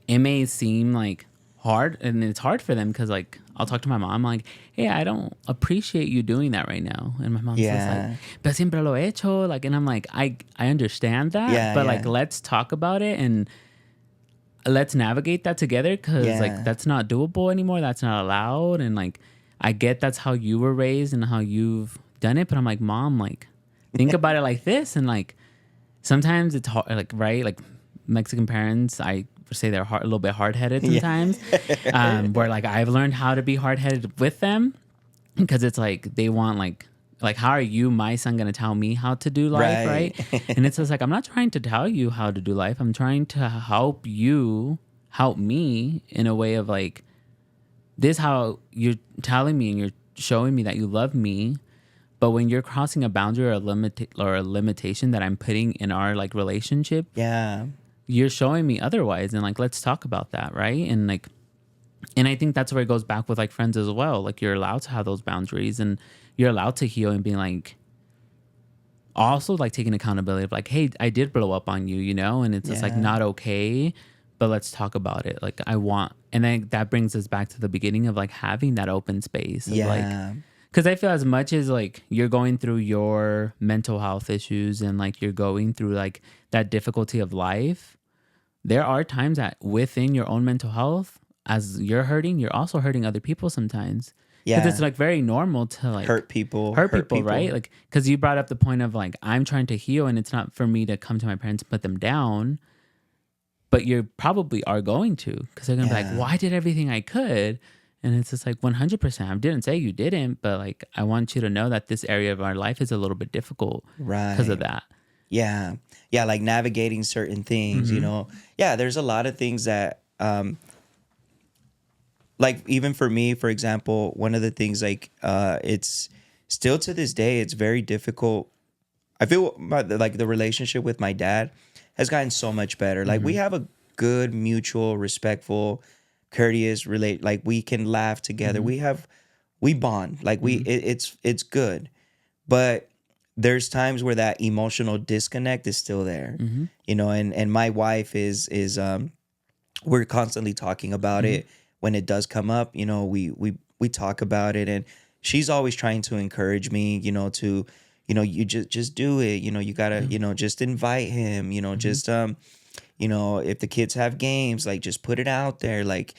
it may seem like hard and it's hard for them because like I'll talk to my mom like, hey, I don't appreciate you doing that right now. And my mom's just like, pero siempre lo he hecho. Like, and I'm like, I understand that, but like, let's talk about it and let's navigate that together because like that's not doable anymore. That's not allowed. And like, I get that's how you were raised and how you've done it. But I'm like, Mom, like, think about it like this. And like, sometimes it's hard, like, right? Like Mexican parents, I would say they're a little bit hard-headed sometimes. Where like I've learned how to be hard-headed with them because it's like they want like how are you, my son, going to tell me how to do life, right? And it's just like, I'm not trying to tell you how to do life. I'm trying to help you help me in a way of like, this how you're telling me and you're showing me that you love me. But when you're crossing a boundary or a limitation that I'm putting in our like relationship, you're showing me otherwise. And like, let's talk about that, right? And like, and I think that's where it goes back with like friends as well. Like you're allowed to have those boundaries and you're allowed to heal and be like, also like taking accountability of like, hey, I did blow up on you, you know, and it's just like not okay, but let's talk about it. Like and then that brings us back to the beginning of like having that open space of like, because I feel as much as like you're going through your mental health issues and like you're going through like that difficulty of life, there are times that within your own mental health, as you're hurting, you're also hurting other people sometimes. Because it's like very normal to like hurt people, right? Like, because you brought up the point of like, I'm trying to heal and it's not for me to come to my parents and put them down, but you probably are going to, because they're going to be like, well, I did everything I could. And it's just like 100%. I didn't say you didn't, but like, I want you to know that this area of our life is a little bit difficult because of that. Yeah. Yeah. Like navigating certain things, you know? Yeah. There's a lot of things that, like even for me, for example, one of the things like it's still to this day, it's very difficult. I feel like the relationship with my dad has gotten so much better. Like we have a good, mutual, respectful, courteous like we can laugh together. We bond. Like it's good. But there's times where that emotional disconnect is still there. You know, and my wife is we're constantly talking about it. When it does come up, you know, we talk about it, and she's always trying to encourage me, you know, to, you know, you just do it, you know, you gotta, you know, just invite him, you know, just you know, if the kids have games, like just put it out there, like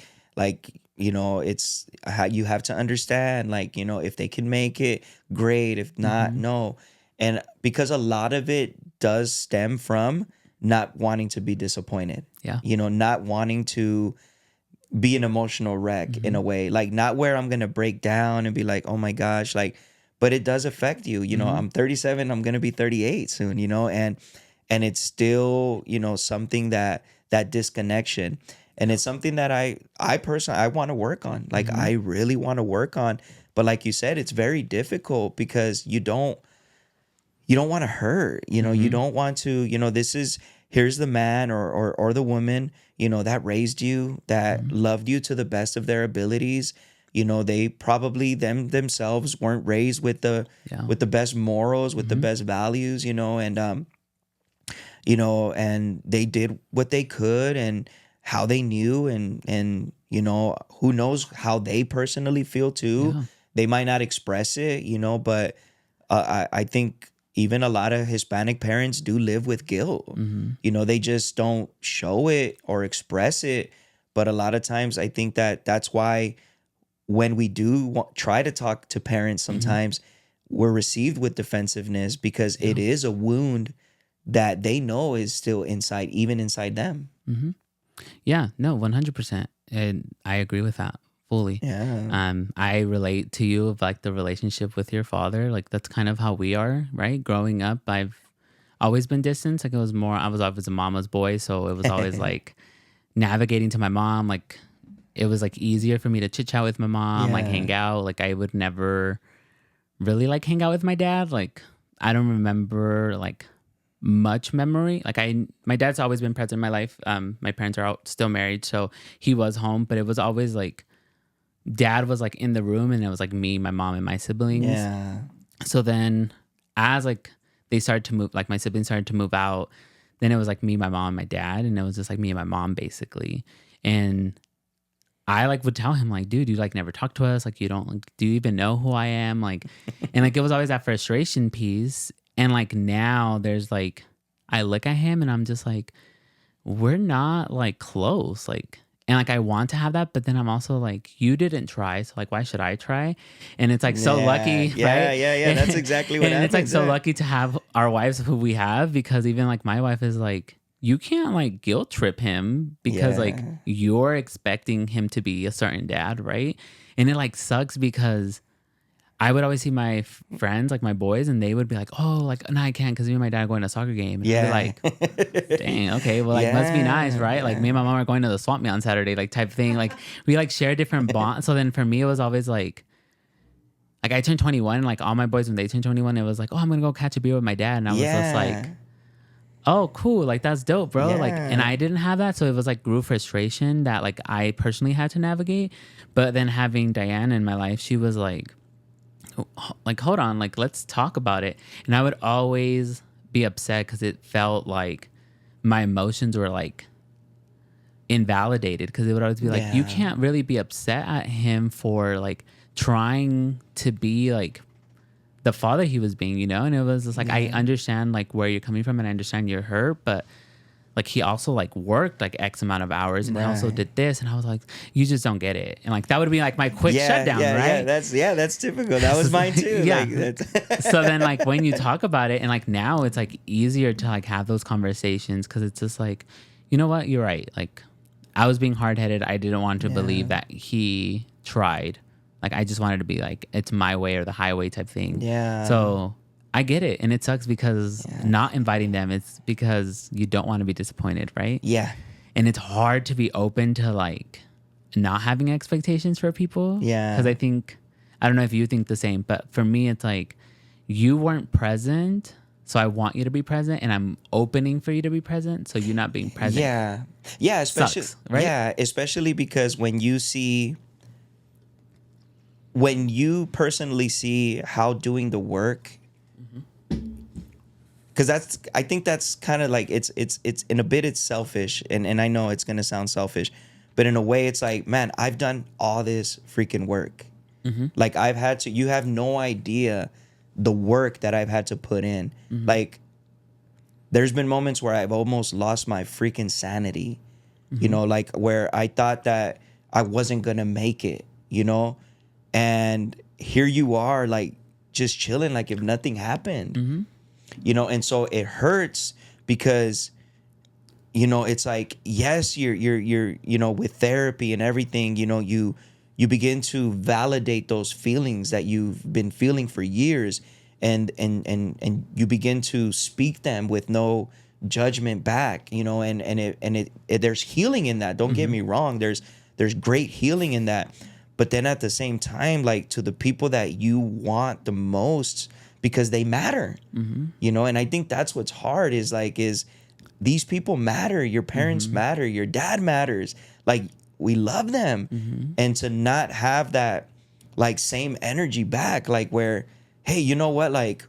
you know, it's how you have to understand, like, you know, if they can make it, great, if not, no. And because a lot of it does stem from not wanting to be disappointed, you know, not wanting to be an emotional wreck in a way, like not where I'm gonna break down and be like, oh my gosh, like, but it does affect you, you know. I'm 37, I'm gonna be 38 soon, you know, and it's still, you know, something that disconnection, and it's something that I personally I want to work on, like I really want to work on, but like you said, it's very difficult because you don't want to hurt, you know, you don't want to, you know, here's the man or the woman, you know, that raised you, that loved you to the best of their abilities. You know, they probably themselves weren't raised with the best morals, with the best values, you know, and you know, and they did what they could and how they knew, and you know, who knows how they personally feel too. They might not express it, you know, but I think even a lot of Hispanic parents do live with guilt. You know, they just don't show it or express it. But a lot of times I think that's why when we do try to talk to parents, sometimes we're received with defensiveness because it is a wound that they know is still inside, even inside them. Yeah, no, 100%. And I agree with that fully. I relate to you of like the relationship with your father. Like that's kind of how we are, right? Growing up, I've always been distant. Like I was always a mama's boy. So it was always like navigating to my mom. Like it was like easier for me to chit chat with my mom, like hang out. Like I would never really like hang out with my dad. Like I don't remember like much memory. Like my dad's always been present in my life. My parents are out still married, so he was home, but it was always like dad was like in the room, and it was like me, my mom, and my siblings. Yeah. So then, as like they started to move, like my siblings started to move out, then it was like me, my mom, and my dad, and it was just like me and my mom basically. And I like would tell him like, dude, you like never talk to us. Like you don't like, do you even know who I am? Like, and like it was always that frustration piece. And like now there's like, I look at him and I'm just like, we're not like close. Like, and like I want to have that, but then I'm also like, you didn't try, so like why should I try? And it's like so lucky, Yeah, right? yeah. That's exactly what and happens. it's like so yeah. lucky to have our wives who we have, because even like my wife is like, you can't like guilt trip him because like Yeah. you're expecting him to be a certain dad, right? And it like sucks because I would always see my friends, like my boys, and they would be like, "Oh, like no, I can't because me and my dad are going to a soccer game." And Yeah. I'd be like, "Dang, okay, well, like must be nice, right?" Like me and my mom are going to the swamp meet on Saturday, like type thing. Like we like share different bonds. So then for me, it was always like I turned 21, and like all my boys when they turned 21, it was like, "Oh, I'm gonna go catch a beer with my dad," and I was just like, oh, cool. Like, that's dope, bro. Yeah. Like, and I didn't have that. So it was like grew frustration that like I personally had to navigate. But then having Diane in my life, she was like, hold on, like, let's talk about it. And I would always be upset because it felt like my emotions were like invalidated, because it would always be like, you Yeah. can't really be upset at him for like trying to be like the father he was being, you know? And it was just like, I understand like where you're coming from and I understand you're hurt, but like he also like worked like X amount of hours and he also Right. did this. And I was like, you just don't get it. And like, that would be like my quick shutdown, right? That's typical. That was mine too. Yeah. Like, that's So then like when you talk about it, and like now it's like easier to like have those conversations, because it's just like, you know what, you're right. Like I was being hard-headed. I didn't want to believe that he tried. Like I just wanted to be like, it's my way or the highway type thing. Yeah. So I get it. And it sucks because not inviting them, it's because you don't want to be disappointed, right? Yeah. And it's hard to be open to like not having expectations for people. Yeah. Because I think, I don't know if you think the same, but for me, it's like you weren't present, so I want you to be present, and I'm opening for you to be present, so you're not being present. Yeah. Yeah. Especially, Sucks, right? Yeah. Especially because when you personally see how doing the work, because I think that's kind of like it's in a bit it's selfish, and I know it's gonna sound selfish, but in a way it's like, man, I've done all this freaking work. Like you have no idea the work that I've had to put in. Like there's been moments where I've almost lost my freaking sanity, you know, like where I thought that I wasn't gonna make it, you know, and here you are like just chilling like if nothing happened. You know, and so it hurts because, you know, it's like, yes, you're you know, with therapy and everything, you know, you begin to validate those feelings that you've been feeling for years, and you begin to speak them with no judgment back, you know, and it there's healing in that. Don't get me wrong, there's great healing in that. But then at the same time, like to the people that you want the most, because they matter, you know, and I think that's what's hard is these people matter. Your parents matter. Your dad matters. Like we love them, and to not have that like same energy back, like where, hey, you know what, like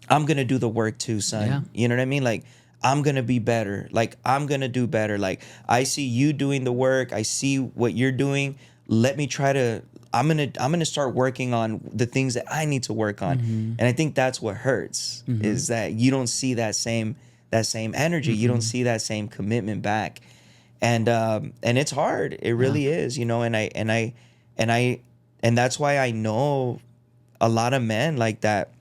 I'm gonna do the work too, son. Yeah. You know what I mean? Like I'm gonna be better. Like I'm gonna do better. Like I see you doing the work. I see what you're doing. Let me try to. I'm gonna start working on the things that I need to work on. And I think that's what hurts is that you don't see that same energy. You don't see that same commitment back. And it's hard. It really is, you know, and that's why I know a lot of men like that.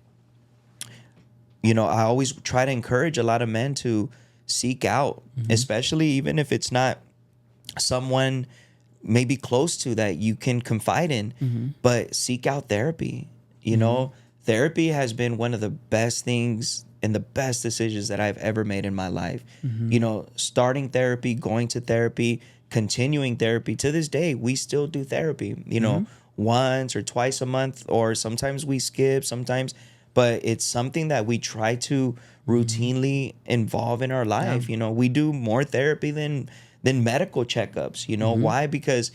You know, I always try to encourage a lot of men to seek out, especially even if it's not someone maybe close to that you can confide in, but seek out therapy. You know, therapy has been one of the best things and the best decisions that I've ever made in my life. You know, starting therapy, going to therapy, continuing therapy. To this day, we still do therapy, you know, once or twice a month, or sometimes we skip, sometimes. but it's something that we try to routinely involve in our life. We do more therapy than medical checkups. Why? Because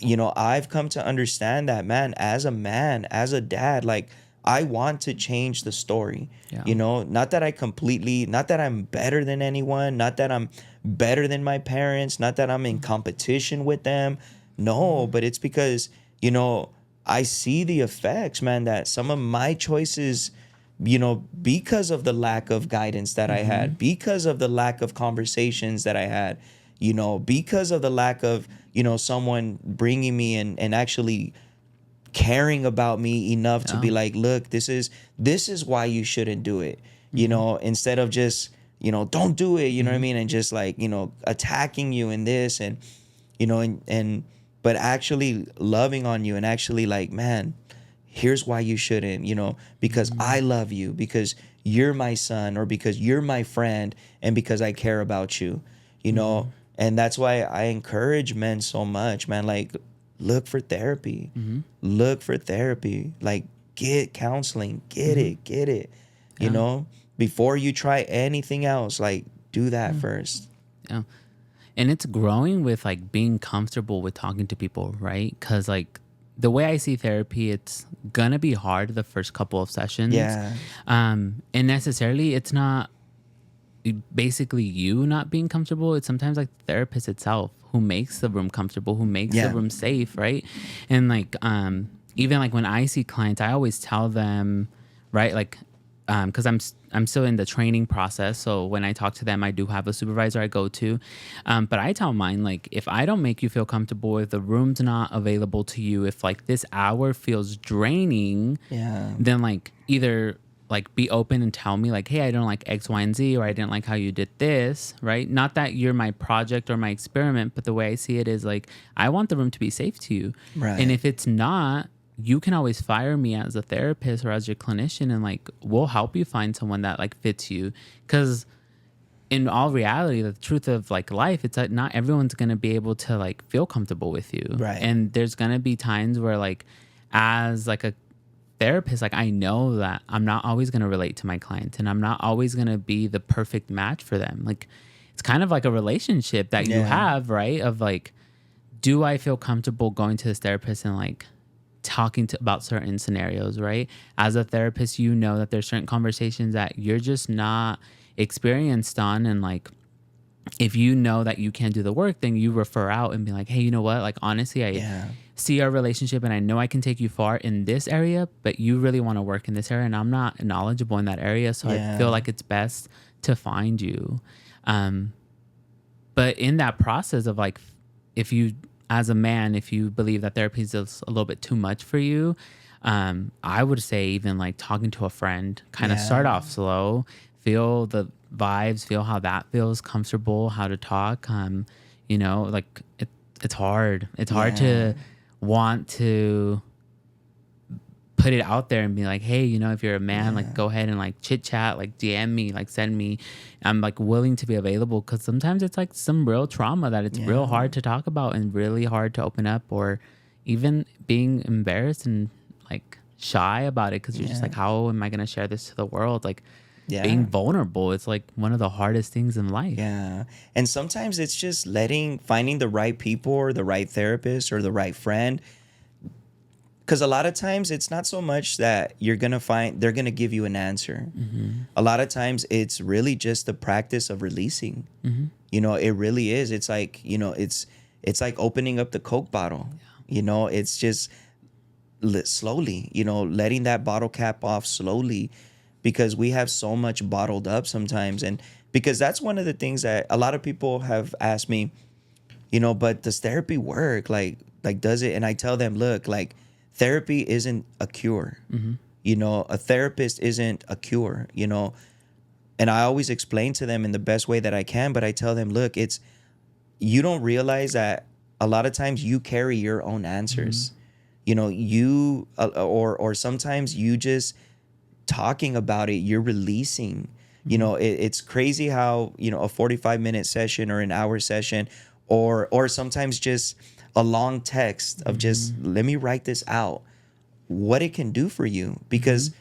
I've come to understand that, man, as a dad, like, I want to change the story. Not that not that I'm better than anyone, not that I'm better than my parents, not that I'm in competition with them. No, but it's because, I see the effects, man, that some of my choices, because of the lack of guidance that I had, because of the lack of conversations that I had, because of the lack of, someone bringing me and actually caring about me enough to be like, look, this is why you shouldn't do it, instead of just, don't do it, you know what I mean? And just like, attacking you in this and, but actually loving on you and actually like, man, here's why you shouldn't, because I love you, because you're my son, or because you're my friend, and because I care about you, and that's why I encourage men so much, man. Like, look for therapy. Look for therapy. Like, get counseling. Get it. Before you try anything else, like, do that first. Yeah. And it's growing with like being comfortable with talking to people, right? Because like the way I see therapy, it's gonna be hard the first couple of sessions. Yeah. And necessarily it's not basically you not being comfortable. It's sometimes like the therapist itself who makes the room comfortable, who makes the room safe, right? And like even like when I see clients, I always tell them, right, like because I'm still in the training process, so when I talk to them, I do have a supervisor I go to, but I tell mine, like, if I don't make you feel comfortable, if the room's not available to you, if like this hour feels draining, then like either like be open and tell me like, hey, I don't like X, Y, and Z, or I didn't like how you did this, right? Not that you're my project or my experiment, but the way I see it is like, I want the room to be safe to you. Right. And if it's not, you can always fire me as a therapist or as your clinician, and like, we'll help you find someone that like fits you. Because in all reality, the truth of like life, it's like not everyone's going to be able to like feel comfortable with you. Right. And there's going to be times where like, as like a therapist, like I know that I'm not always going to relate to my clients, and I'm not always going to be the perfect match for them. Like, it's kind of like a relationship that you have, right? Of like, do I feel comfortable going to this therapist and like talking about certain scenarios, right? As a therapist, you know that there's certain conversations that you're just not experienced on, and like, if you know that you can't do the work, then you refer out and be like, hey, you know what? Like, honestly, I see our relationship and I know I can take you far in this area, but you really want to work in this area and I'm not knowledgeable in that area. So I feel like it's best to find you. But in that process of like, if you, as a man, if you believe that therapy is a little bit too much for you, I would say even like talking to a friend, kind of start off slow, feel the vibes, feel how that feels comfortable, how to talk. Like it's hard. It's hard to want to put it out there and be like, hey, if you're a man, like go ahead and like chit chat, like DM me, like send me. I'm like willing to be available, because sometimes it's like some real trauma that it's real hard to talk about and really hard to open up, or even being embarrassed and like shy about it, because you're just like, how am I going to share this to the world? Like being vulnerable, it's like one of the hardest things in life. Yeah. And sometimes it's just finding the right people or the right therapist or the right friend. Because a lot of times it's not so much that they're going to give you an answer. A lot of times it's really just the practice of releasing. It really is. It's like, it's like opening up the Coke bottle. It's just slowly, letting that bottle cap off slowly, because we have so much bottled up sometimes. And because that's one of the things that a lot of people have asked me, but does therapy work? Like does it? And I tell them, look, like, therapy isn't a cure. A therapist isn't a cure, and I always explain to them in the best way that I can, but I tell them, look, you don't realize that a lot of times you carry your own answers. You or sometimes you just talking about it, you're releasing. It's crazy how a 45-minute session or an hour session, or sometimes just a long text of just let me write this out, what it can do for you. Because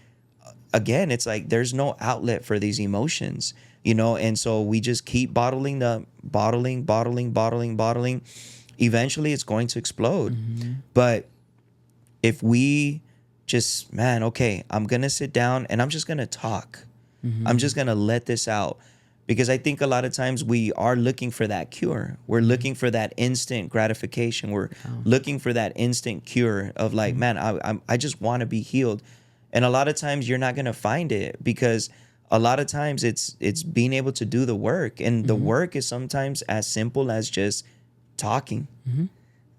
again, it's like there's no outlet for these emotions, and so we just keep bottling them, bottling. Eventually it's going to explode. But if we just, man, okay, I'm gonna sit down and I'm just gonna talk. I'm just gonna let this out. Because I think a lot of times we are looking for that cure. We're looking for that instant gratification. We're looking for that instant cure of like, man, I just want to be healed. And a lot of times you're not going to find it, because a lot of times it's being able to do the work. And the work is sometimes as simple as just talking.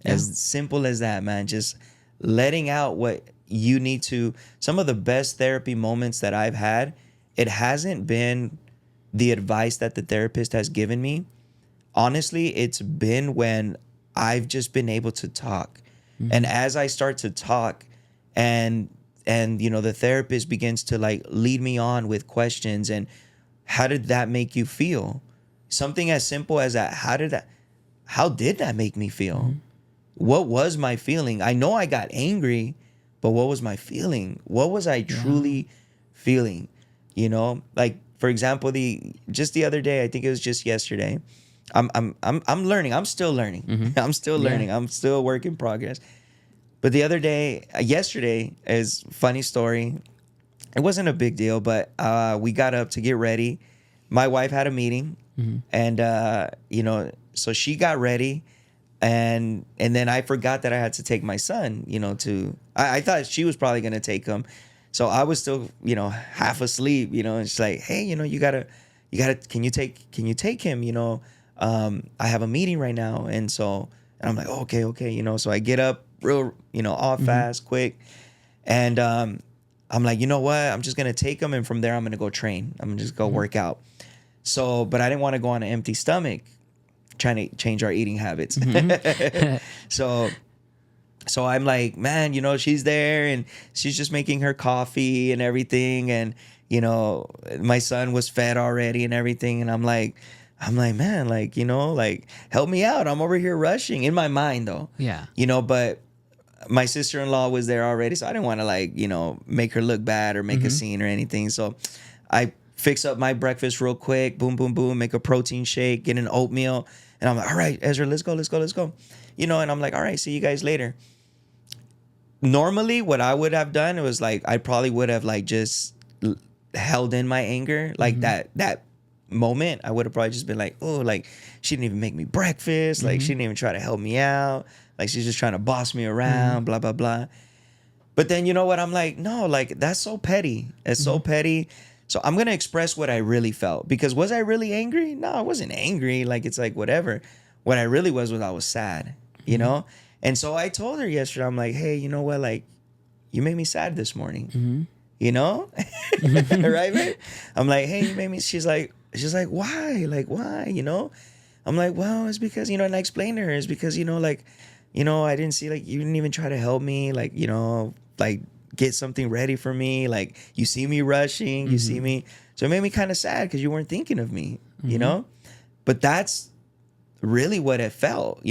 As simple as that, man. Just letting out what you need to. Some of the best therapy moments that I've had, it hasn't been the advice that the therapist has given me. Honestly, it's been when I've just been able to talk. And as I start to talk and the therapist begins to like lead me on with questions and how did that make you feel? Something as simple as that. How did that make me feel? What was my feeling? I know I got angry, but what was my feeling? What was I truly feeling? Like, for example, just the other day, I think it was just yesterday. I'm learning. I'm still learning. I'm still learning. I'm still a work in progress. But the other day, yesterday, is funny story. It wasn't a big deal, but we got up to get ready. My wife had a meeting, and so she got ready, and then I forgot that I had to take my son. I thought she was probably gonna take him. So I was still, half asleep, and she's like, hey, you gotta, can you take him? I have a meeting right now. And I'm like, okay. So I get up real, all fast, quick. And I'm like, you know what? I'm just going to take him. And from there, I'm going to go train. I'm going to just go work out. But I didn't want to go on an empty stomach trying to change our eating habits. So I'm like, man, she's there and she's just making her coffee and everything. And, my son was fed already and everything. And I'm like, man, like, help me out. I'm over here rushing in my mind though. Yeah. But my sister-in-law was there already. So I didn't want to make her look bad or make a scene or anything. So I fix up my breakfast real quick. Boom, boom, boom. Make a protein shake, get an oatmeal. And I'm like, all right, Ezra, let's go. And I'm like, all right, see you guys later. Normally, what I would have done was I probably would have just held in my anger, that moment. I would have probably just been like, oh, she didn't even make me breakfast. She didn't even try to help me out. She's just trying to boss me around, blah, blah, blah. But then you know what? I'm like, no, that's so petty. It's so petty. So I'm going to express what I really felt, because was I really angry? No, I wasn't angry. It's whatever. What I really was I was sad, And so I told her yesterday, I'm like, hey, you know what? You made me sad this morning, right, man? I'm like, hey, you made me. She's like, why? Why? I'm like, well, it's because, and I explained to her, it's because, I didn't see, you didn't even try to help me, get something ready for me. You see me rushing, you see me. So it made me kind of sad because you weren't thinking of me, But that's really what it felt,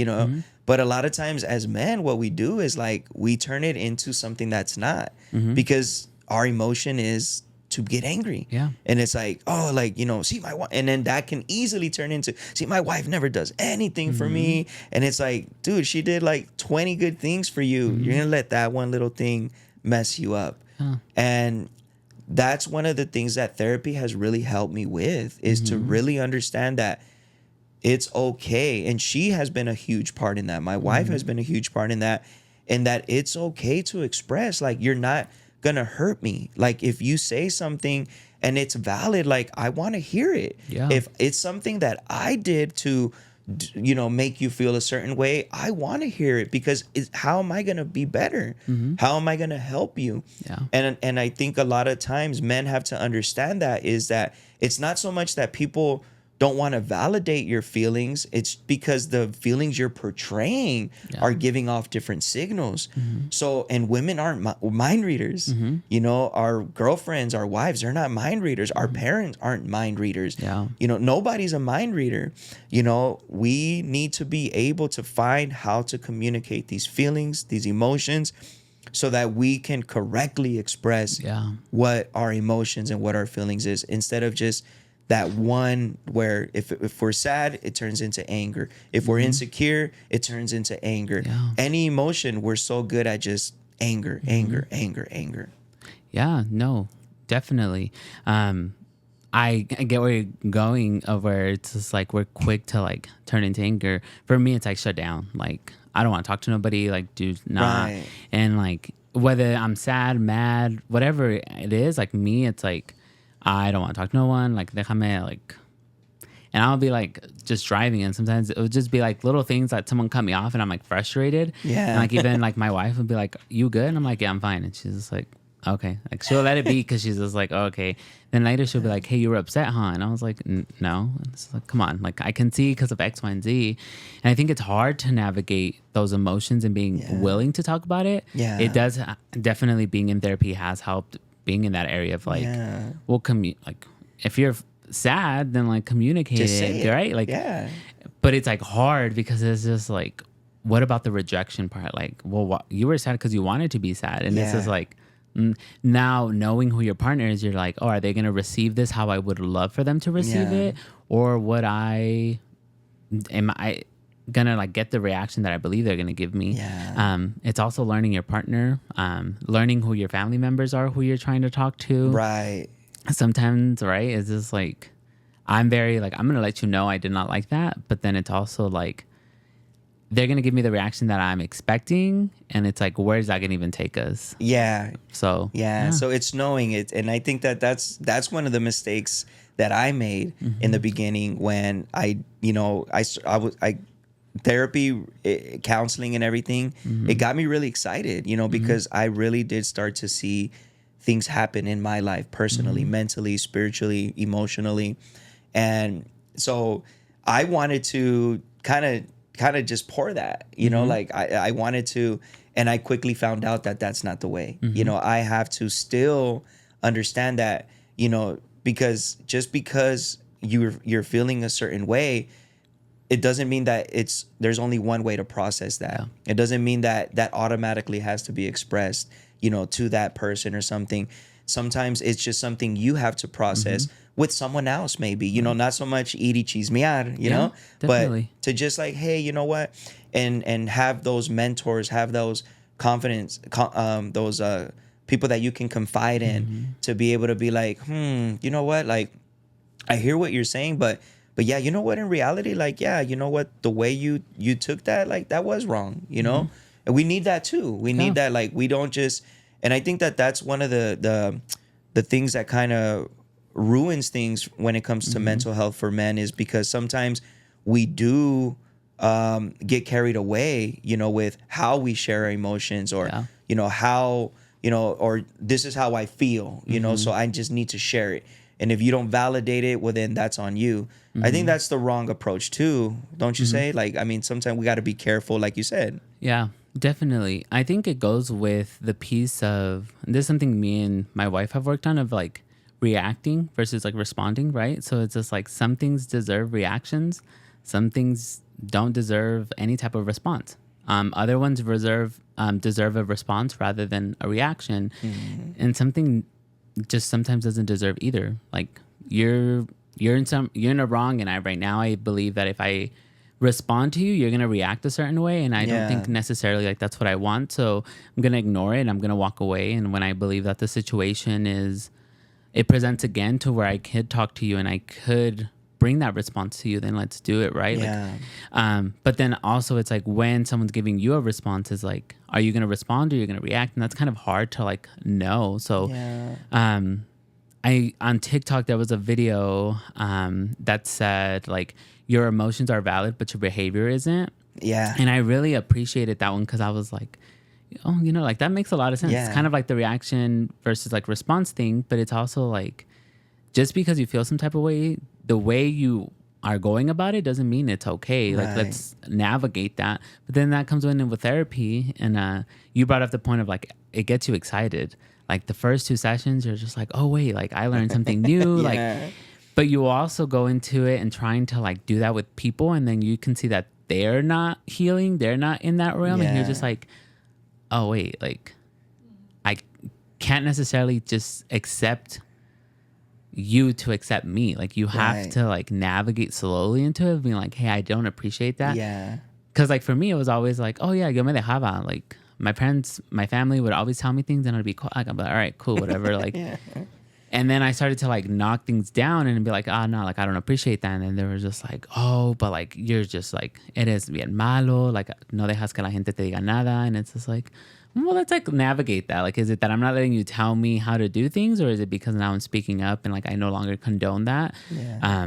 But a lot of times as men, what we do is we turn it into something that's not, because our emotion is to get angry. Yeah. And it's see my wife. And then that can easily turn into, see, my wife never does anything for me. And it's dude, she did 20 good things for you. You're going to let that one little thing mess you up. And that's one of the things that therapy has really helped me with, is to really understand that it's okay. And she has been a huge part in that. My wife has been a huge part in that. And that it's okay to express, you're not gonna hurt me. If you say something and it's valid, I want to hear it. Yeah. If it's something that I did to, make you feel a certain way, I want to hear it, because how am I gonna be better? How am I gonna help you? Yeah. And I think a lot of times men have to understand that it's not so much that people don't want to validate your feelings. It's because the feelings you're portraying are giving off different signals. So, and women aren't mind readers. Our girlfriends, our wives, they're not mind readers. Our parents aren't mind readers. Yeah. Nobody's a mind reader. We need to be able to find how to communicate these feelings, these emotions, so that we can correctly express Yeah. what our emotions and what our feelings is, instead of just that one where if we're sad, it turns into anger. If we're insecure, it turns into anger. Yeah. Any emotion, we're so good at just anger, anger, anger, anger. Yeah, no, definitely. I get where you're going, of where it's just like we're quick to like turn into anger. For me, it's like shut down. Like I don't want to talk to nobody. Like do not. Right. And like whether I'm sad, mad, whatever it is, like me, it's like I don't want to talk to no one. Like déjame like. And I'll be like just driving, and sometimes it would just be like little things that someone cut me off, and I'm like frustrated. Yeah. And like even like my wife would be like, "You good?" And I'm like, "Yeah, I'm fine." And she's just like, "Okay." Like she'll let it be because she's just like, oh, "Okay." Then later she'll be like, "Hey, you were upset, huh?" And I was like, "No." And it's like, come on, like I can see because of X, Y, and Z. And I think it's hard to navigate those emotions and being willing to talk about it. Yeah. It does definitely. Being in therapy has helped. Being in that area of like, we'll like if you're sad, then like communicate Just say it. right? Like, Yeah. but it's like hard because it's just like, what about the rejection part? Like, well, you were sad because you wanted to be sad, and this is like, now knowing who your partner is, you're like, oh, are they gonna receive this how I would love for them to receive it, or am I gonna like get the reaction that I believe they're gonna give me? It's also learning your partner, learning who your family members are, who you're trying to talk to. Right. Sometimes, right, it's just like I'm very like, I'm gonna let you know I did not like that, but then it's also like they're gonna give me the reaction that I'm expecting, and it's like, where is that gonna even take us? Yeah. So So it's knowing it, and I think that's one of the mistakes that I made in the beginning when I therapy, counseling, and everything. It got me really excited, because I really did start to see things happen in my life personally, mentally, spiritually, emotionally. And so I wanted to kind of just pour that, like I wanted to, and I quickly found out that that's not the way. I have to still understand that, because just because you're feeling a certain way, it doesn't mean that there's only one way to process that. It doesn't mean that automatically has to be expressed, to that person or something. Sometimes it's just something you have to process with someone else, maybe, not so much iri chismear, know, definitely. but to just like, hey, you know what? And have those mentors, have those confidence, those people that you can confide in, to be able to be like, you know what? Like, I hear what you're saying, but yeah, you know what? In reality, like, yeah, you know what? The way you took that, like, that was wrong, and we need that too. We need that. Like, we don't just, and I think that's one of the things that kind of ruins things when it comes to mental health for men, is because sometimes we do get carried away, with how we share our emotions, or, how, or this is how I feel, so I just need to share it. And if you don't validate it, well, then that's on you. I think that's the wrong approach too, don't you say? Like, I mean, sometimes we got to be careful, like you said. Yeah, definitely. I think it goes with the piece of, this is something me and my wife have worked on, of like reacting versus like responding, right? So it's just like some things deserve reactions, some things don't deserve any type of response. Other ones deserve a response rather than a reaction. And something just sometimes doesn't deserve either. Like you're in a wrong, and right now I believe that if I respond to you, you're gonna react a certain way, and I don't think necessarily like that's what I want. So I'm gonna ignore it, and I'm gonna walk away. And when I believe that the situation it presents again to where I could talk to you and I could bring that response to you, then let's do it, right? Yeah. Like, but then also it's like when someone's giving you a response, is like, are you gonna respond or you're gonna react? And that's kind of hard to like know. So on TikTok there was a video that said like, your emotions are valid, but your behavior isn't. Yeah. And I really appreciated that one, because I was like, oh, like that makes a lot of sense. It's kind of like the reaction versus like response thing, but it's also like, just because you feel some type of way, the way you are going about it doesn't mean it's okay. Like, let's navigate that. But then that comes in with therapy, and you brought up the point of like, it gets you excited. Like the first 2 sessions, you're just like, oh wait, like I learned something new. Like, but you also go into it and trying to like do that with people, and then you can see that they're not healing, they're not in that realm, and you're just like, oh wait, like can't necessarily just accept you to accept me. Like you have Right. to like navigate slowly into it, being like, hey, I don't appreciate that. Yeah. Because like for me, it was always like, oh yeah, yo me dejaba. Like my parents, my family would always tell me things, and I'd be like, I'm like, all right, cool, whatever. Like, Yeah. and then I started to like knock things down and be like, no, like I don't appreciate that. And then they were just like, oh, but like you're just like, eres bien malo. Like no dejas que la gente te diga nada. And it's just like, well, let's like navigate that. Like, is it that I'm not letting you tell me how to do things, or is it because now I'm speaking up and like I no longer condone that? Yeah.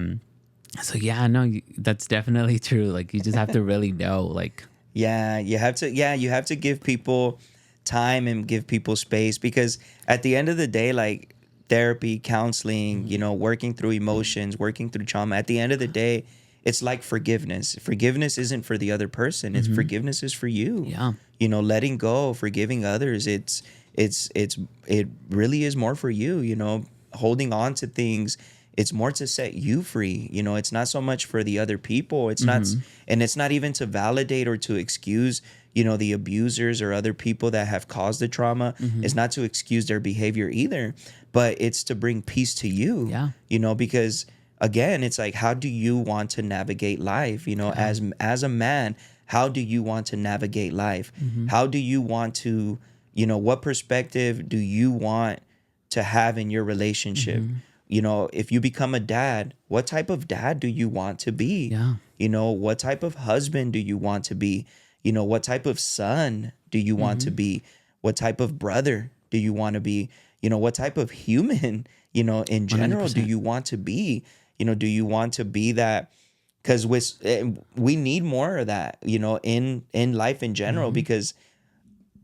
So yeah, no, that's definitely true. Like you just have to really know, like, Yeah, you have to. Yeah, you have to give people time and give people space, because at the end of the day, like therapy, counseling, working through emotions, working through trauma. At the end of the day, it's like forgiveness. Forgiveness isn't for the other person. It's forgiveness is for you. yeah, Letting go, forgiving others. It really is more for you. Holding on to things. It's more to set you free. It's not so much for the other people. It's not, and it's not even to validate or to excuse, the abusers or other people that have caused the trauma. It's not to excuse their behavior either, but it's to bring peace to you. Yeah. Because again, it's like, how do you want to navigate life? As a man, how do you want to navigate life? How do you want to, what perspective do you want to have in your relationship? If you become a dad, what type of dad do you want to be? Yeah. What type of husband do you want to be? What type of son do you want to be? What type of brother do you want to be? What type of human, in general, 100%. do you want to be? Do you want to be that? Because we need more of that, in life in general, because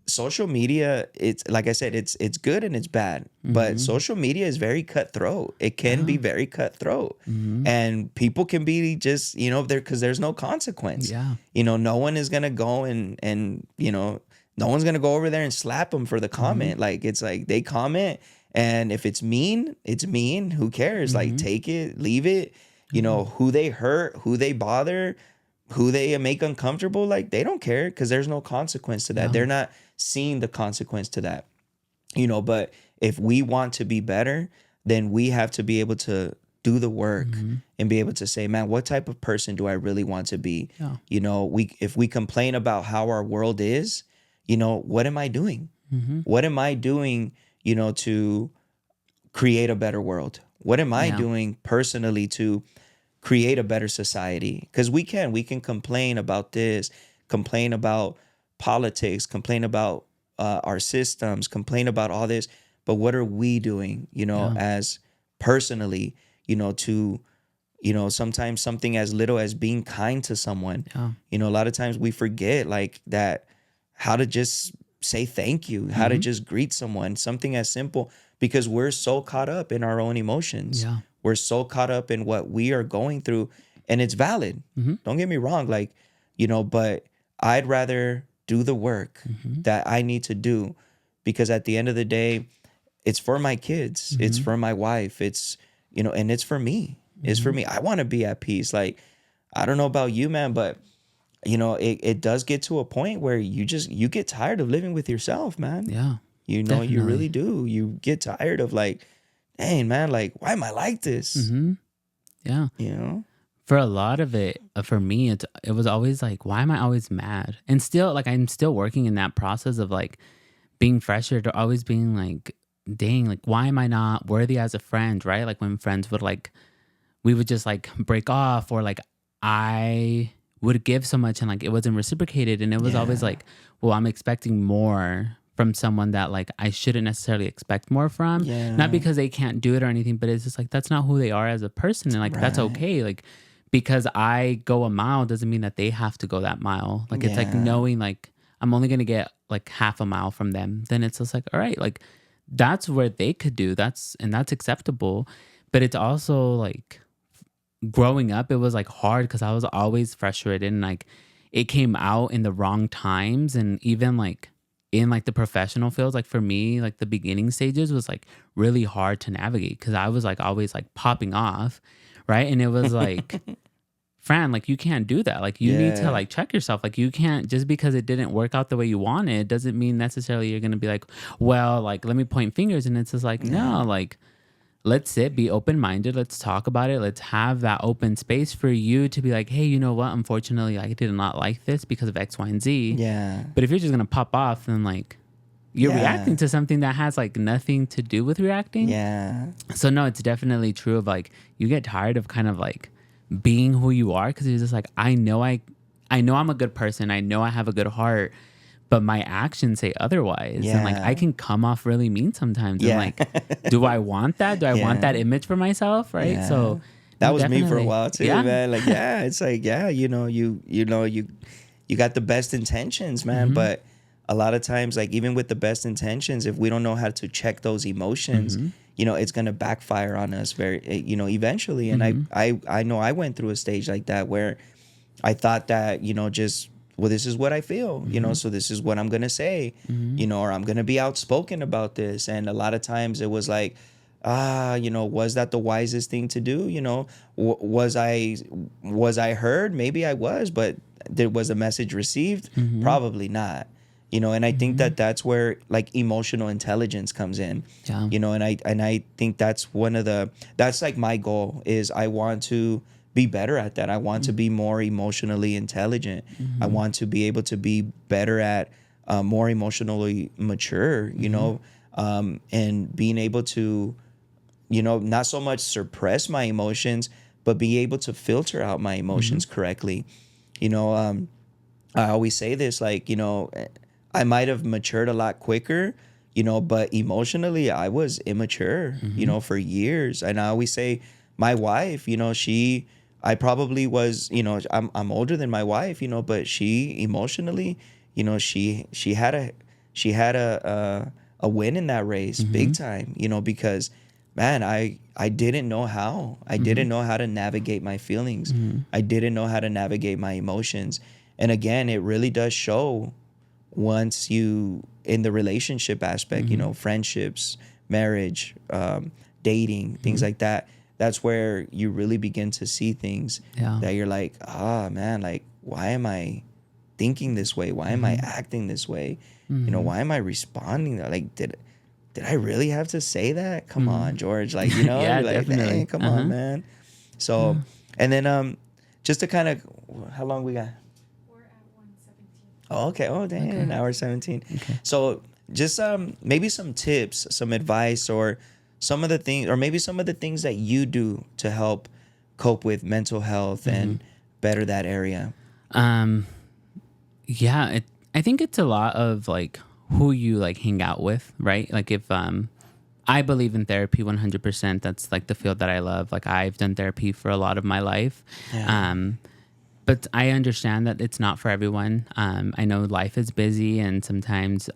social media, it's like I said, it's good and it's bad, but social media is very cutthroat. It can be very cutthroat, and people can be just, there, because there's no consequence. Yeah. No one is gonna go and no one's gonna go over there and slap them for the comment. Like, it's like they comment, and if it's mean, it's mean. Who cares? Like, take it, leave it. Who they hurt, who they bother, who they make uncomfortable, like, they don't care, because there's no consequence to that. Yeah. They're not seeing the consequence to that. But if we want to be better, then we have to be able to do the work and be able to say, man, what type of person do I really want to be? Yeah. If we complain about how our world is, what am I doing? What am I doing, to create a better world? What am I Yeah. doing personally to create a better society? Because we can complain about this, complain about politics, complain about our systems, complain about all this, but what are we doing, as personally, to, sometimes something as little as being kind to someone. Yeah. A lot of times we forget, like, that, how to just say thank you, how to just greet someone, something as simple, because we're so caught up in our own emotions. Yeah. We're so caught up in what we are going through, and it's valid. Don't get me wrong, like, but I'd rather do the work that I need to do, because at the end of the day, it's for my kids, it's for my wife, it's, and it's for me. It's for me. I want to be at peace. Like, I don't know about you, man, but it does get to a point where you get tired of living with yourself, man. Yeah. You Definitely. really do. You get tired of, like, dang, man, like, why am I like this? Yeah. For a lot of it, for me, it was always like, why am I always mad? And still, like, I'm still working in that process of like being frustrated, or always being like, dang, like, why am I not worthy as a friend, right? Like when friends would like, we would just like break off, or like I would give so much and like it wasn't reciprocated, and it was always Yeah. like, well, I'm expecting more from someone that like I shouldn't necessarily expect more from. Yeah. Not because they can't do it or anything, but it's just like that's not who they are as a person, and like that's Right. okay. Like because I go a mile doesn't mean that they have to go that mile. Like it's like Yeah. knowing like I'm only gonna get like half a mile from them. Then it's just like, all right, like that's where they could do. That's acceptable. But it's also like growing up, it was like hard because I was always frustrated, and like it came out in the wrong times, and even like in like the professional fields, like for me, like the beginning stages was like really hard to navigate because I was like always like popping off, right? And it was like Fran, like you can't do that. Like you need to Yeah. like check yourself. Like you can't, just because it didn't work out the way you wanted doesn't mean necessarily you're gonna be like, well, like let me point fingers. And it's just like, no, like let's sit, be open minded, let's talk about it, let's have that open space for you to be like, hey, you know what? Unfortunately, I did not like this because of X, Y, and Z. Yeah. But if you're just gonna pop off, then like you're Yeah. reacting to something that has like nothing to do with reacting. Yeah. So no, it's definitely true of like you get tired of kind of like being who you are, because you're just like, I know I'm a good person, I know I have a good heart, but my actions say otherwise. And like Yeah. I can come off really mean sometimes. Yeah. And like, do I want that? Do I want that image for myself? Right. Yeah. So That no, was me for a definitely. while too, Yeah. man. Like, yeah, it's like, yeah, you got the best intentions, man. But a lot of times, like even with the best intentions, if we don't know how to check those emotions, it's gonna backfire on us eventually. And I know I went through a stage like that where I thought that, just, well, this is what I feel, so this is what I'm going to say, or I'm going to be outspoken about this. And a lot of times it was like, was that the wisest thing to do? Was I heard? Maybe I was, but was the message received? Probably not. And I think that that's where like emotional intelligence comes in. Yeah. And I think that's that's like my goal is I want to be better at that. I want to be more emotionally intelligent. I want to be able to be better at more emotionally mature, and being able to, not so much suppress my emotions, but be able to filter out my emotions correctly. I always say this, like, I might have matured a lot quicker, but emotionally I was immature, for years. And I always say my wife, I probably was, I'm older than my wife, but she emotionally, she had a win in that race, big time, because man, I didn't know how. I didn't know how to navigate my feelings. I didn't know how to navigate my emotions. And again, it really does show once you in the relationship aspect, friendships, marriage, dating, things like that. That's where you really begin to see things that you're like, man, like, why am I thinking this way? Why am I acting this way? Why am I responding that? Like, did I really have to say that? Come on, George. Like, Yeah, you're like, definitely. dang, come on, man. So, and then just to kind of, how long we got? We're at 1:17. Oh, okay. Oh, dang, Okay. an hour 17. Okay. So just maybe some tips, some advice, or some of the things, or maybe some of the things that you do to help cope with mental health and better that area. Yeah, I think it's a lot of like who you like hang out with, right? Like if I believe in therapy 100%. That's like the field that I love. Like I've done therapy for a lot of my life. Yeah. But I understand that it's not for everyone. I know life is busy, and sometimes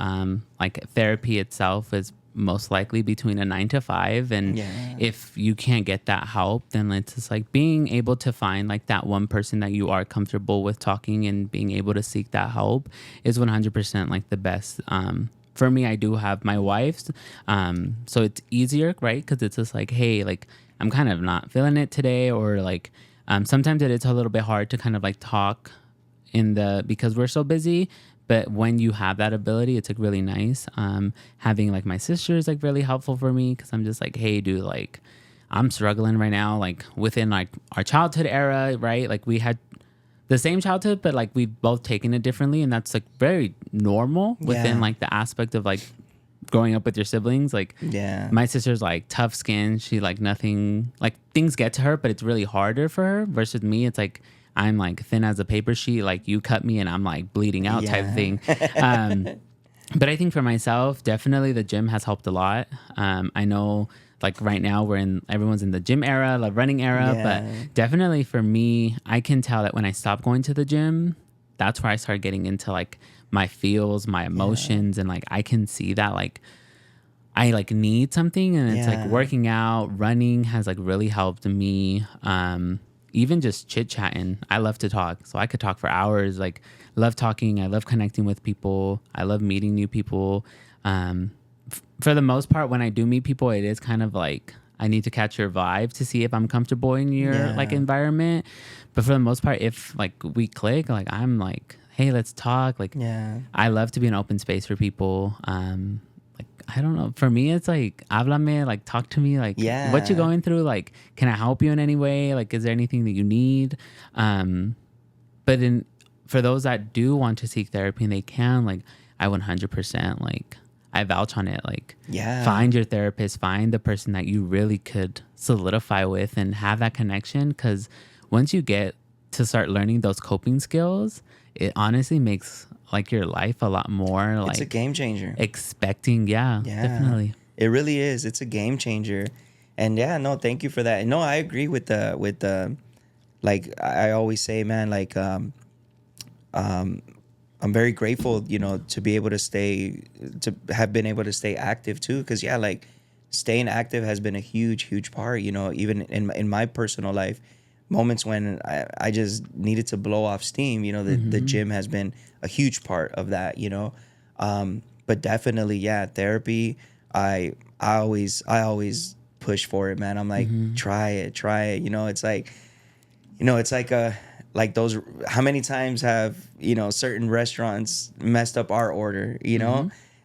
like therapy itself is most likely between a 9 to 5. And if you can't get that help, then it's just like being able to find like that one person that you are comfortable with talking and being able to seek that help is 100% like the best. For me, I do have my wife's, so it's easier, right? Because it's just like, hey, like I'm kind of not feeling it today, or like sometimes it's a little bit hard to kind of like talk because we're so busy. But when you have that ability, it's like really nice. Having like my sister is like really helpful for me, because I'm just like, hey, dude, like I'm struggling right now, like within like our childhood era, right? Like we had the same childhood, but like we've both taken it differently, and that's like very normal within like the aspect of like growing up with your siblings. Like my sister's like tough skin. She like nothing, like things get to her, but it's really harder for her, versus me. It's like I'm like thin as a paper sheet. Like you cut me and I'm like bleeding out type thing. But I think for myself, definitely the gym has helped a lot. I know like right now everyone's in the gym era, like running era, but definitely for me, I can tell that when I stop going to the gym, that's where I start getting into like my feels, my emotions, and like I can see that like I like need something, and it's like working out, running has like really helped me. Even just chit chatting, I love to talk, so I could talk for hours. Like love talking, I love connecting with people, I love meeting new people. For the most part, when I do meet people, it is kind of like I need to catch your vibe to see if I'm comfortable in your like Yeah. environment. But for the most part, if like we click, like I'm like, hey, let's talk. Like Yeah. I love to be an open space for people. Like I don't know. For me, it's like háblame, like talk to me, like what you Yeah. going through. Like, can I help you in any way? Like, is there anything that you need? But in for those that do want to seek therapy and they can, like I 100% like I vouch on it. Like Yeah. find your therapist, find the person that you really could solidify with and have that connection. Because once you get to start learning those coping skills, it honestly makes like your life a lot more like It's a game changer. expecting. Yeah, Yeah. definitely. It really is. It's a game changer. And yeah, no, thank you for that. No, I agree with the like I always say, man, like I'm very grateful, to be able to have been able to stay active too. Cause yeah, like staying active has been a huge, huge part, even in my personal life, moments when I just needed to blow off steam, the gym has been a huge part of that, but definitely, yeah, therapy, I always push for it, man. I'm like, try it. It's like like those. How many times have certain restaurants messed up our order?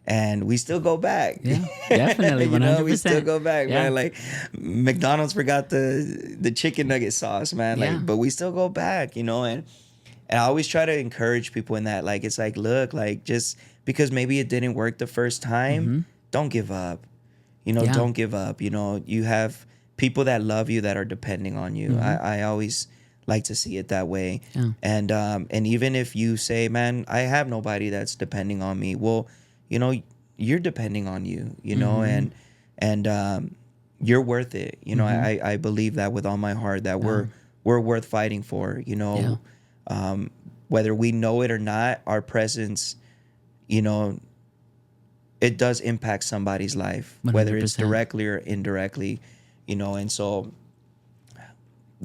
And we still go back. Yeah, definitely. 100%. We still go back, Yeah. man. Like McDonald's forgot the chicken nugget sauce, man. Yeah. Like, but we still go back, and I always try to encourage people in that. Like, it's like, look, like just because maybe it didn't work the first time, don't give up. Yeah. Don't give up. You have people that love you that are depending on you. I always like to see it that way. Yeah. And even if you say, man, I have nobody that's depending on me, well, you're depending on you, and you're worth it. I believe that with all my heart that we're worth fighting for, whether we know it or not, our presence, it does impact somebody's life, whether it's 100%. directly or indirectly, and so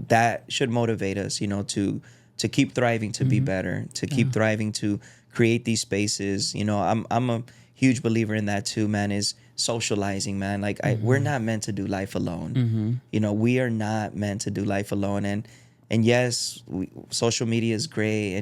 that should motivate us, to keep thriving, to be better, to keep thriving, to create these spaces. I'm a huge believer in that too, man, is socializing, man. Like we're not meant to do life alone. We are not meant to do life alone. And yes, social media is great.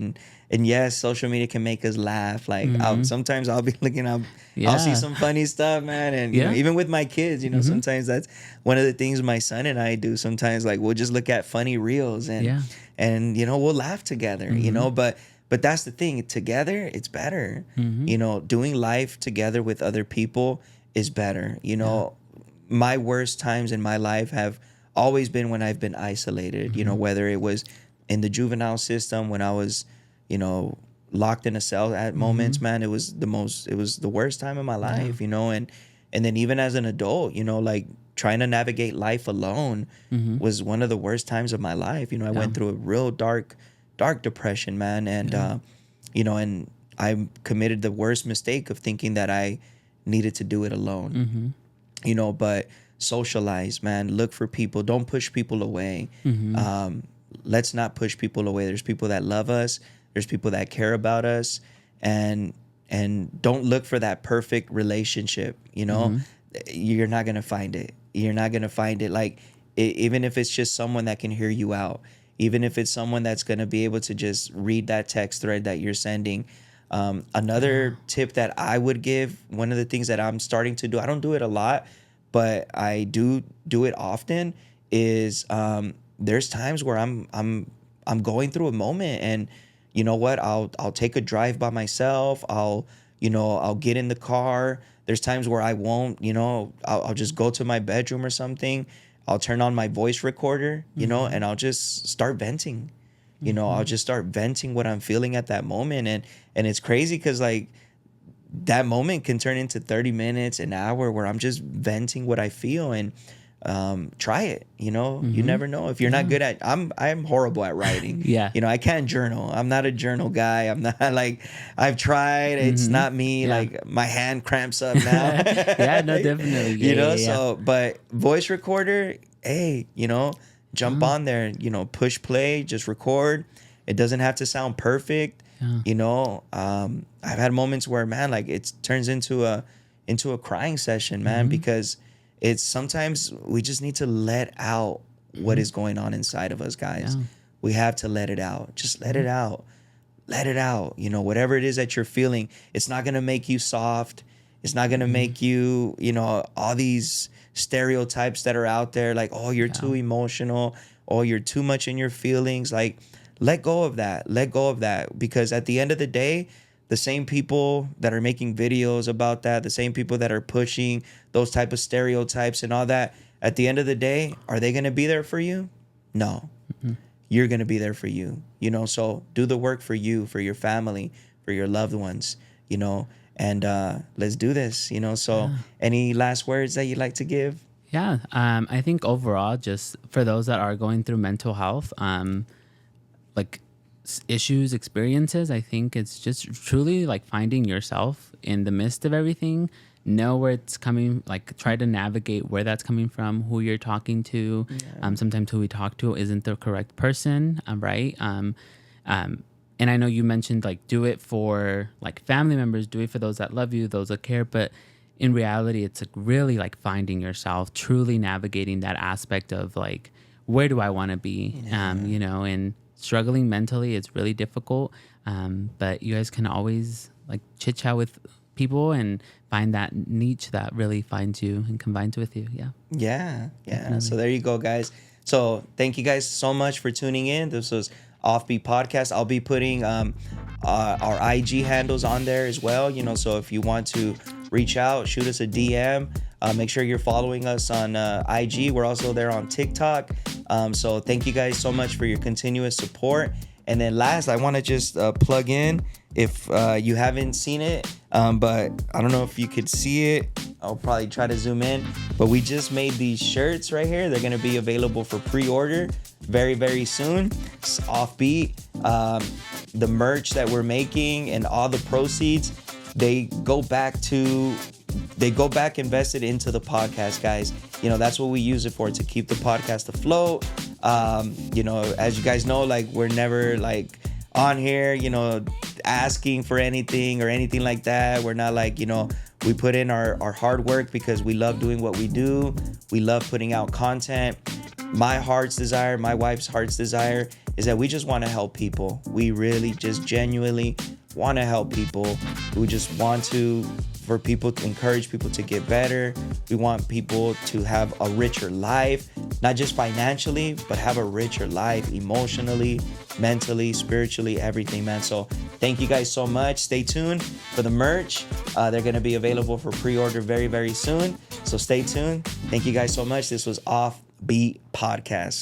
And yes, social media can make us laugh. Like sometimes I'll be looking up, I'll see some funny stuff, man. And even with my kids, sometimes that's one of the things my son and I do. Sometimes like we'll just look at funny reels and we'll laugh together, but that's the thing. Together, it's better. Doing life together with other people is better. My worst times in my life have always been when I've been isolated, whether it was in the juvenile system, when I was, locked in a cell at moments, man, it was the worst time of my life, and then even as an adult, like trying to navigate life alone was one of the worst times of my life. I went through a real dark depression, man. And, and I committed the worst mistake of thinking that I needed to do it alone, but socialize, man. Look for people. Don't push people away. Let's not push people away. There's people that love us. There's people that care about us, and don't look for that perfect relationship. You're not going to find it. You're not going to find it. Like, even if it's just someone that can hear you out, even if it's someone that's going to be able to just read that text thread that you're sending. Another tip that I would give, one of the things that I'm starting to do, I don't do it a lot, but I do it often, is there's times where I'm going through a moment, and you know what, I'll take a drive by myself. I'll get in the car. There's times where I won't, I'll just go to my bedroom or something. I'll turn on my voice recorder, and I'll just start venting. I'll just start venting what I'm feeling at that moment. And it's crazy because like that moment can turn into 30 minutes, an hour where I'm just venting what I feel. And try it. You never know. If you're not good at, I'm horrible at writing. I can't journal. I'm not a journal guy. I'm not like, I've tried. It's not me. Like my hand cramps up now. No, definitely. So, but voice recorder, hey, jump on there, push play, just record. It doesn't have to sound perfect. I've had moments where, man, like it turns into a crying session, man, because it's sometimes we just need to let out what is going on inside of us, guys. Yeah. We have to let it out. Just let it out. Let it out. You know, whatever it is that you're feeling, it's not going to make you soft. It's not going to make you, you know, all these stereotypes that are out there like, oh, you're too emotional. Oh, you're too much in your feelings. Like, let go of that. Let go of that. Because at the end of the day, the same people that are making videos about that, the same people that are pushing those type of stereotypes and all that, at the end of the day, are they going to be there for you? No. You're going to be there for you, you know, so do the work for you, for your family, for your loved ones, you know, and let's do this, you know. So any last words that you'd like to give? Yeah. I think overall, just for those that are going through mental health, like issues, experiences, I think it's just truly like finding yourself in the midst of everything. Know where it's coming, like try to navigate where that's coming from, who you're talking to. Sometimes who we talk to isn't the correct person, right? And I know you mentioned like do it for like family members, do it for those that love you, those that care, but in reality, it's like really like finding yourself, truly navigating that aspect of like, where do I want to be? You know, and struggling mentally, it's really difficult. But you guys can always like chit chat with people and find that niche that really finds you and combines with you. Yeah. Definitely. So there you go, guys. So thank you guys so much for tuning in. This was Offbeat Podcast. I'll be putting our IG handles on there as well, you know, so if you want to reach out, shoot us a DM. Make sure you're following us on IG. We're also there on TikTok. So thank you guys so much for your continuous support. And then last, I want to just plug in, if you haven't seen it, but I don't know if you could see it. I'll probably try to zoom in. But we just made these shirts right here. They're going to be available for pre-order very, very soon. It's Offbeat. The merch that we're making and all the proceeds, they go back invested into the podcast, guys. You know, that's what we use it for, to keep the podcast afloat. You know, as you guys know, like we're never like on here, you know, asking for anything or anything like that. We're not like, you know, we put in our hard work because we love doing what we do. We love putting out content. My heart's desire, my wife's heart's desire is that we just want to help people. We really just genuinely want to help people. We just want for people to encourage people to get better. We want people to have a richer life, not just financially, but have a richer life emotionally, mentally, spiritually, everything, man. So thank you guys so much. Stay tuned for the merch. They're going to be available for pre-order very, very soon. So stay tuned. Thank you guys so much. This was Offbeat Podcast.